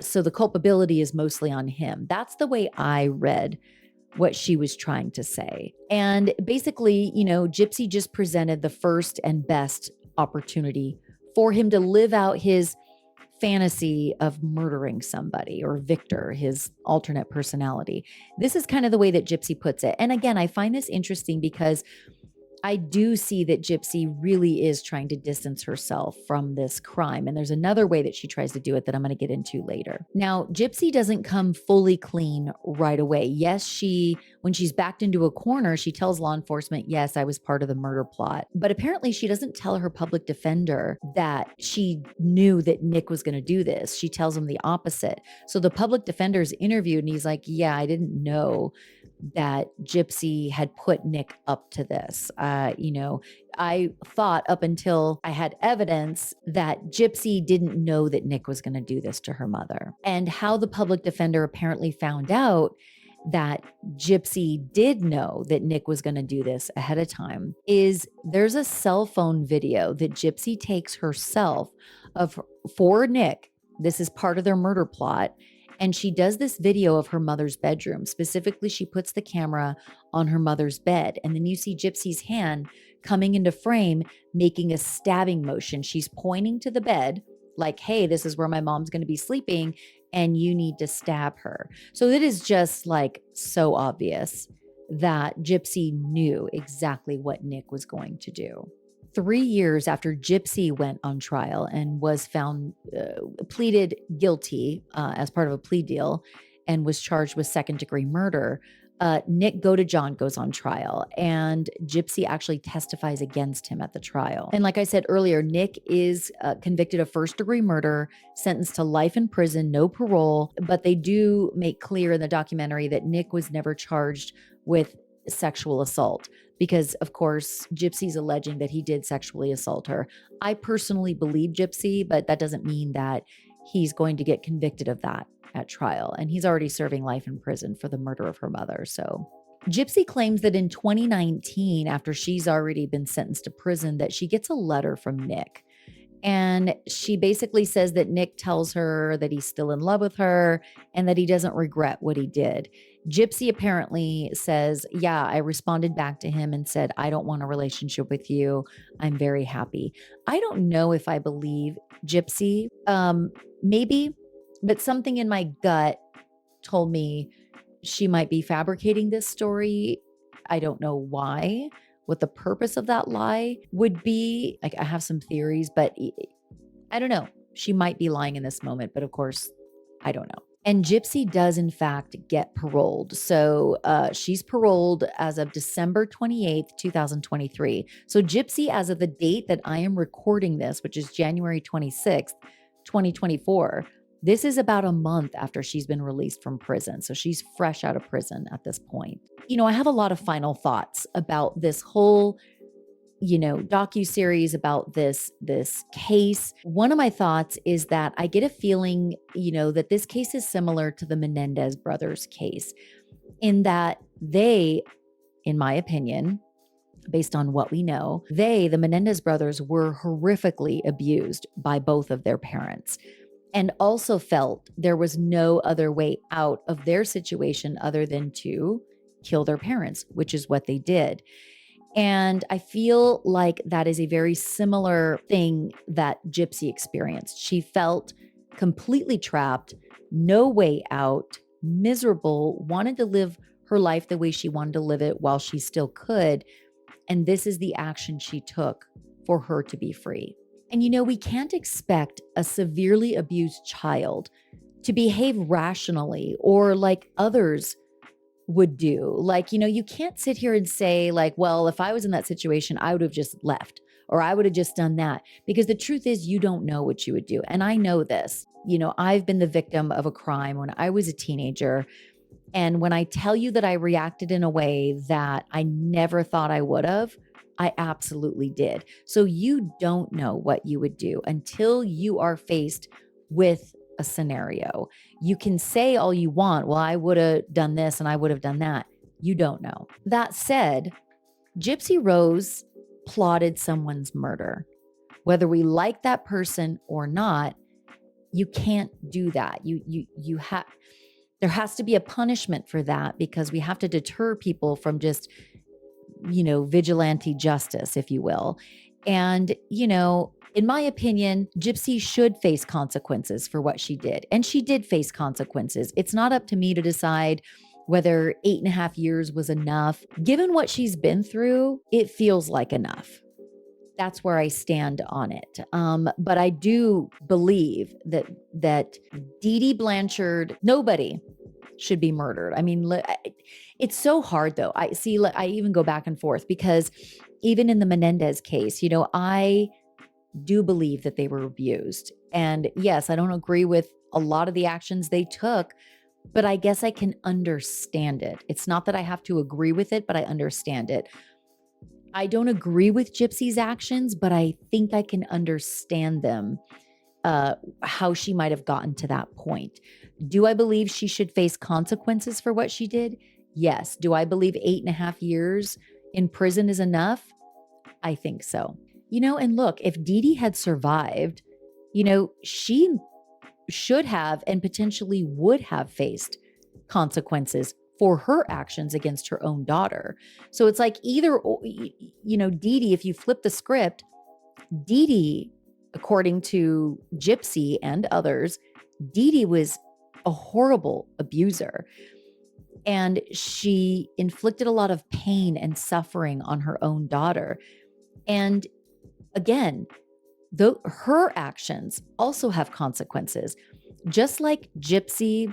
So the culpability is mostly on him. That's the way I read what she was trying to say. And basically, Gypsy just presented the first and best opportunity for him to live out his fantasy of murdering somebody, or Victor, his alternate personality. This is kind of the way that Gypsy puts it. And again, I find this interesting because I do see that Gypsy really is trying to distance herself from this crime. And there's another way that she tries to do it that I'm going to get into later. Now, Gypsy doesn't come fully clean right away. Yes, when she's backed into a corner, she tells law enforcement, yes, I was part of the murder plot. But apparently she doesn't tell her public defender that she knew that Nick was going to do this. She tells him the opposite. So the public defender is interviewed and he's like, yeah, I didn't know that Gypsy had put Nick up to this. I thought up until I had evidence that Gypsy didn't know that Nick was going to do this to her mother. And how the public defender apparently found out that Gypsy did know that Nick was going to do this ahead of time is there's a cell phone video that Gypsy takes herself for Nick. This is part of their murder plot. And she does this video of her mother's bedroom. Specifically, she puts the camera on her mother's bed. And then you see Gypsy's hand coming into frame, making a stabbing motion. She's pointing to the bed like, hey, this is where my mom's going to be sleeping and you need to stab her. So it is just like so obvious that Gypsy knew exactly what Nick was going to do. 3 years after Gypsy went on trial and was found, pleaded guilty as part of a plea deal and was charged with second-degree murder, Nick Godejohn goes on trial, and Gypsy actually testifies against him at the trial. And like I said earlier, Nick is convicted of first-degree murder, sentenced to life in prison, no parole, but they do make clear in the documentary that Nick was never charged with sexual assault because, of course, Gypsy's alleging that he did sexually assault her. I personally believe Gypsy, but that doesn't mean that he's going to get convicted of that at trial. And he's already serving life in prison for the murder of her mother. So Gypsy claims that in 2019, after she's already been sentenced to prison, that she gets a letter from Nick. And she basically says that Nick tells her that he's still in love with her and that he doesn't regret what he did. Gypsy apparently says, yeah, I responded back to him and said, I don't want a relationship with you. I'm very happy. I don't know if I believe Gypsy, maybe, but something in my gut told me she might be fabricating this story. I don't know why, what the purpose of that lie would be. Like, I have some theories, but I don't know. She might be lying in this moment, but of course, I don't know. And Gypsy does, in fact, get paroled. So she's paroled as of December 28th, 2023. So Gypsy, as of the date that I am recording this, which is January 26th, 2024, this is about a month after she's been released from prison. So she's fresh out of prison at this point. I have a lot of final thoughts about this whole docuseries, about this case. One of my thoughts is that I get a feeling, that this case is similar to the Menendez brothers case, in that they, in my opinion, based on what we know, the Menendez brothers, were horrifically abused by both of their parents, and also felt there was no other way out of their situation other than to kill their parents, which is what they did. And I feel like that is a very similar thing that Gypsy experienced. She felt completely trapped, no way out, miserable, wanted to live her life the way she wanted to live it while she still could. And this is the action she took for her to be free. And we can't expect a severely abused child to behave rationally or like others would do. Like, you can't sit here and say like, well, if I was in that situation, I would have just left, or I would have just done that. Because the truth is, you don't know what you would do. And I know this. I've been the victim of a crime when I was a teenager. And when I tell you that I reacted in a way that I never thought I would have, I absolutely did. So you don't know what you would do until you are faced with a scenario. You can say all you want, well, I would have done this and I would have done that. You don't know. That said, Gypsy Rose plotted someone's murder. Whether we like that person or not, you can't do that. There has to be a punishment for that, because we have to deter people from just, vigilante justice, if you will. And, in my opinion, Gypsy should face consequences for what she did. And she did face consequences. It's not up to me to decide whether 8.5 years was enough. Given what she's been through, it feels like enough. That's where I stand on it. But I do believe that Dee Dee Blanchard, nobody should be murdered. I mean, it's so hard though. I even go back and forth, because even in the Menendez case, I do believe that they were abused. And yes, I don't agree with a lot of the actions they took, but I guess I can understand it. It's not that I have to agree with it, but I understand it. I don't agree with Gypsy's actions, but I think I can understand them, how she might have gotten to that point. Do I believe she should face consequences for what she did? Yes. Do I believe 8.5 years in prison is enough? I think so. And look, if Dee Dee had survived, she should have and potentially would have faced consequences for her actions against her own daughter. So it's like either, Dee Dee, if you flip the script, Dee Dee, according to Gypsy and others, Dee Dee was a horrible abuser. And she inflicted a lot of pain and suffering on her own daughter. And again, her actions also have consequences. Just like Gypsy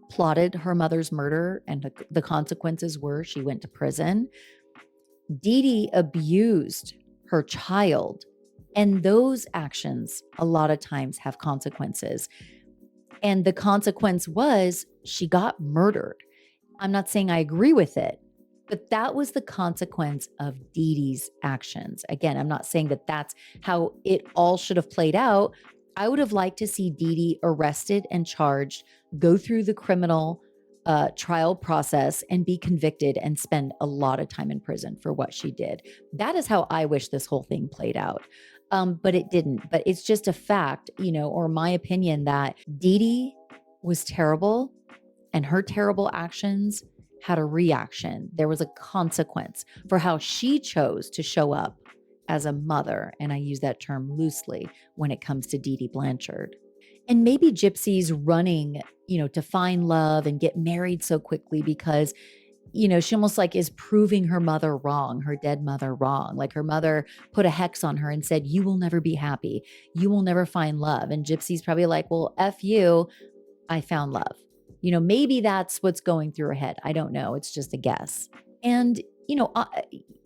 plotted her mother's murder and the consequences were she went to prison, Dee Dee abused her child. And those actions a lot of times have consequences. And the consequence was she got murdered. I'm not saying I agree with it, but that was the consequence of Dee Dee's actions. Again, I'm not saying that that's how it all should have played out. I would have liked to see Dee Dee arrested and charged, go through the criminal trial process and be convicted and spend a lot of time in prison for what she did. That is how I wish this whole thing played out. But it didn't. But it's just a fact, or my opinion, that Dee Dee was terrible and her terrible actions had a reaction. There was a consequence for how she chose to show up as a mother. And I use that term loosely when it comes to Dee Dee Blanchard. And maybe Gypsy's running, to find love and get married so quickly because, she almost like is proving her mother wrong, her dead mother wrong. Like her mother put a hex on her and said, you will never be happy. You will never find love. And Gypsy's probably like, well, F you. I found love. Maybe that's what's going through her head. I don't know. It's just a guess. And, you know, I,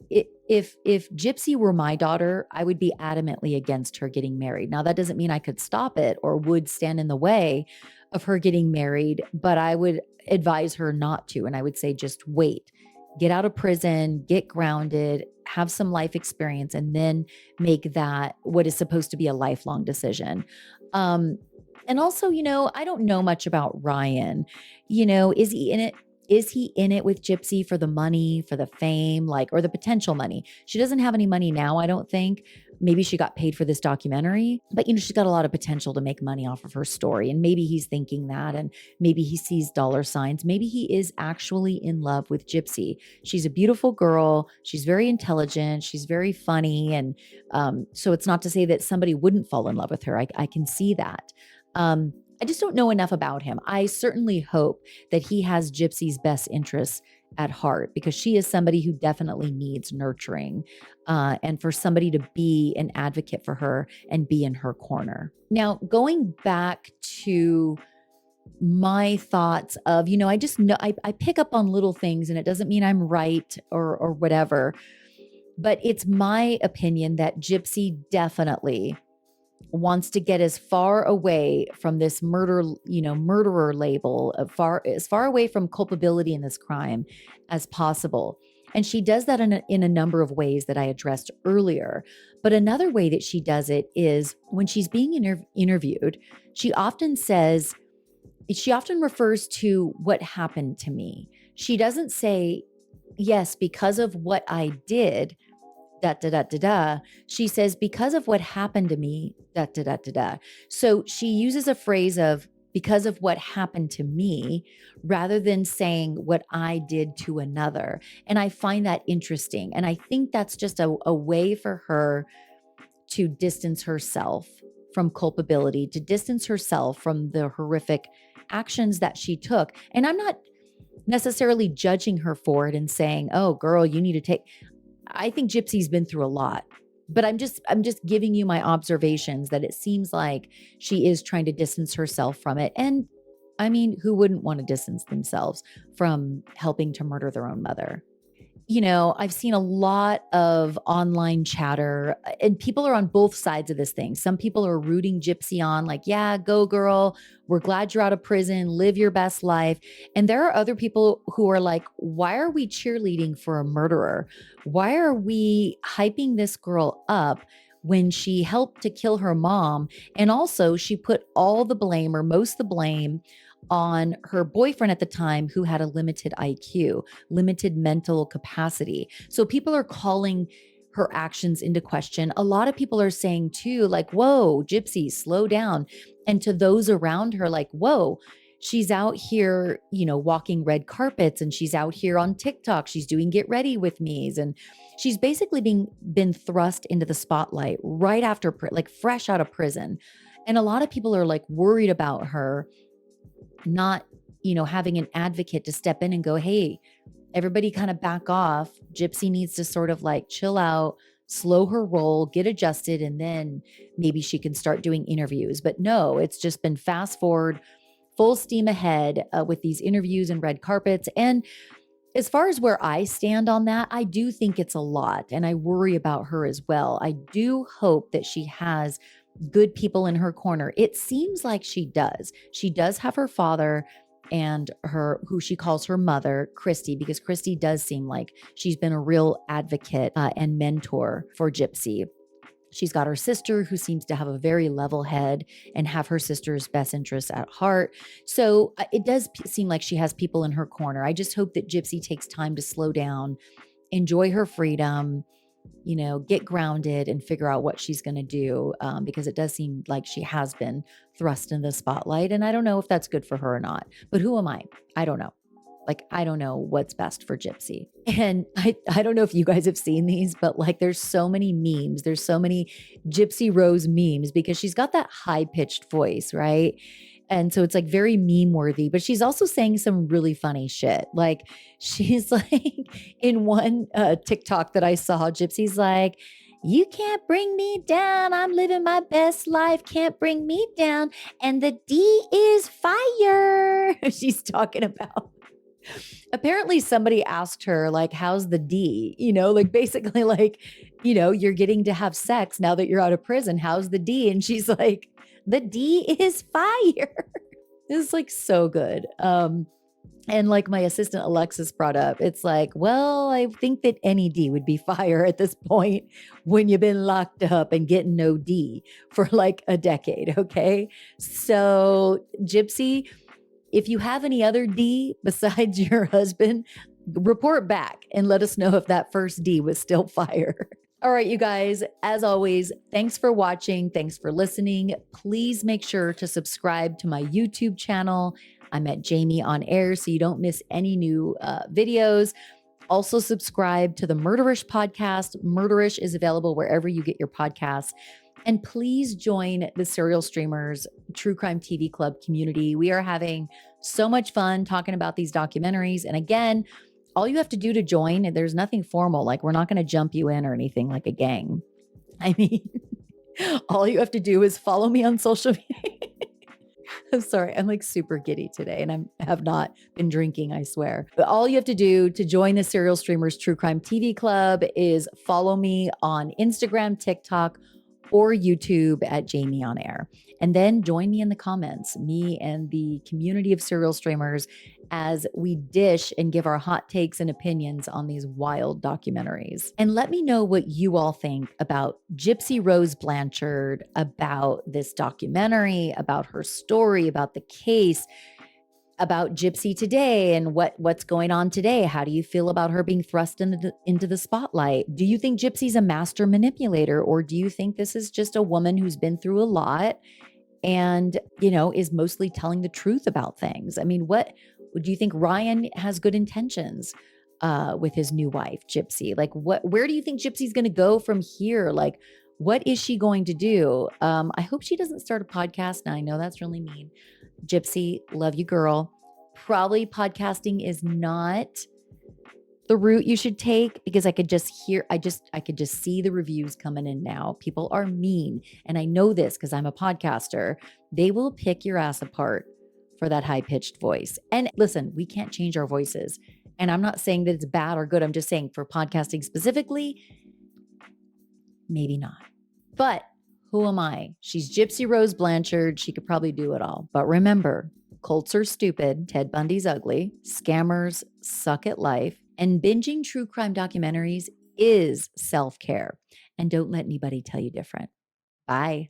if Gypsy were my daughter, I would be adamantly against her getting married. Now, that doesn't mean I could stop it or would stand in the way of her getting married, but I would advise her not to. And I would say, just wait, get out of prison, get grounded, have some life experience, and then make that what is supposed to be a lifelong decision. Um, and also, I don't know much about Ryan. Is he in it? Is he in it with Gypsy for the money, for the fame, like, or the potential money? She doesn't have any money now, I don't think. Maybe she got paid for this documentary, but she's got a lot of potential to make money off of her story. And maybe he's thinking that, and maybe he sees dollar signs. Maybe he is actually in love with Gypsy. She's a beautiful girl. She's very intelligent. She's very funny. And so it's not to say that somebody wouldn't fall in love with her. I can see that. I just don't know enough about him. I certainly hope that he has Gypsy's best interests at heart, because she is somebody who definitely needs nurturing, and for somebody to be an advocate for her and be in her corner. Now, going back to my thoughts of, I just know I pick up on little things, and it doesn't mean I'm right or whatever, but it's my opinion that Gypsy definitely wants to get as far away from this murderer label, as far away from culpability in this crime as possible. And she does that in a number of ways that I addressed earlier. But another way that she does it is when she's being interviewed, she often refers to what happened to me. She doesn't say, yes, because of what I did, da da da da da. She says, because of what happened to me, da da da da da. So she uses a phrase of because of what happened to me, rather than saying what I did to another. And I find that interesting. And I think that's just a way for her to distance herself from culpability, to distance herself from the horrific actions that she took. And I'm not necessarily judging her for it and saying, oh, girl, you need to take. I think Gypsy's been through a lot, but I'm just giving you my observations that it seems like she is trying to distance herself from it. And I mean, who wouldn't want to distance themselves from helping to murder their own mother? I've seen a lot of online chatter, and people are on both sides of this thing. Some people are rooting Gypsy on, like, yeah, go girl. We're glad you're out of prison. Live your best life. And there are other people who are like, why are we cheerleading for a murderer? Why are we hyping this girl up when she helped to kill her mom? And also, she put all the blame, or most of the blame, on her boyfriend at the time, who had a limited IQ, limited mental capacity. So people are calling her actions into question. A lot of people are saying too, like, whoa, Gypsy, slow down. And to those around her, like, whoa, she's out here, walking red carpets, and she's out here on TikTok. She's doing get ready with me's, and she's basically been thrust into the spotlight right after, like, fresh out of prison. And a lot of people are like worried about her not, having an advocate to step in and go, hey, everybody kind of back off. Gypsy needs to sort of like chill out, slow her roll, get adjusted, and then maybe she can start doing interviews. But no, it's just been fast forward, full steam ahead with these interviews and red carpets. And as far as where I stand on that, I do think it's a lot, and I worry about her as well. I do hope that she has good people in her corner. It seems like she does. She does have her father and her, who she calls her mother, Christy, because Christy does seem like she's been a real advocate and mentor for Gypsy. She's got her sister, who seems to have a very level head and have her sister's best interests at heart. So it does seem like she has people in her corner. I just hope that Gypsy takes time to slow down, enjoy her freedom, get grounded, and figure out what she's going to do, because it does seem like she has been thrust in the spotlight. And I don't know if that's good for her or not, but who am I? I don't know. Like, I don't know what's best for Gypsy. And I don't know if you guys have seen these, but like, there's so many memes. There's so many Gypsy Rose memes, because she's got that high pitched voice, right? And so it's like very meme worthy, but she's also saying some really funny shit. Like, she's like, in one TikTok that I saw, Gypsy's like, You can't bring me down. I'm living my best life. Can't bring me down. And the D is fire. She's talking about. Apparently somebody asked her, like, how's the D? Like basically like, you're getting to have sex now that you're out of prison. How's the D? And she's like, the D is fire. This is like so good. And like my assistant Alexis brought up, it's like, well, I think that any D would be fire at this point when you've been locked up and getting no D for like a decade. Okay. So, Gypsy, if you have any other D besides your husband, report back and let us know if that first D was still fire. All right, you guys, as always, thanks for watching. Thanks for listening. Please make sure to subscribe to my YouTube channel. I'm at Jamie on Air, so you don't miss any new videos. Also, subscribe to the Murderish podcast. Murderish is available wherever you get your podcasts. And please join the Serial Streamers True Crime TV Club community. We are having so much fun talking about these documentaries. And again, all you have to do to join, there's nothing formal, like we're not going to jump you in or anything like a gang. I mean, all you have to do is follow me on social media. I'm sorry, I'm like super giddy today and I have not been drinking, I swear. But all you have to do to join the Serial Streamers True Crime TV Club is follow me on Instagram, TikTok, or YouTube at Jamie on Air. And then join me in the comments, me and the community of serial streamers, as we dish and give our hot takes and opinions on these wild documentaries. And let me know what you all think about Gypsy Rose Blanchard, about this documentary, about her story, about the case, about Gypsy today and what's going on today. How do you feel about her being thrust into the spotlight? Do you think Gypsy's a master manipulator, or do you think this is just a woman who's been through a lot and, is mostly telling the truth about things? I mean, what do you think Ryan has good intentions with his new wife, Gypsy? Like, where do you think Gypsy's going to go from here? Like, what is she going to do? I hope she doesn't start a podcast. Now, I know that's really mean. Gypsy, love you, girl. Probably podcasting is not the route you should take, because I could just see the reviews coming in now. People are mean. And I know this because I'm a podcaster. They will pick your ass apart for that high-pitched voice. And listen, we can't change our voices. And I'm not saying that it's bad or good. I'm just saying for podcasting specifically, maybe not. But who am I? She's Gypsy Rose Blanchard. She could probably do it all. But remember, cults are stupid. Ted Bundy's ugly. Scammers suck at life. And binging true crime documentaries is self-care. And don't let anybody tell you different. Bye.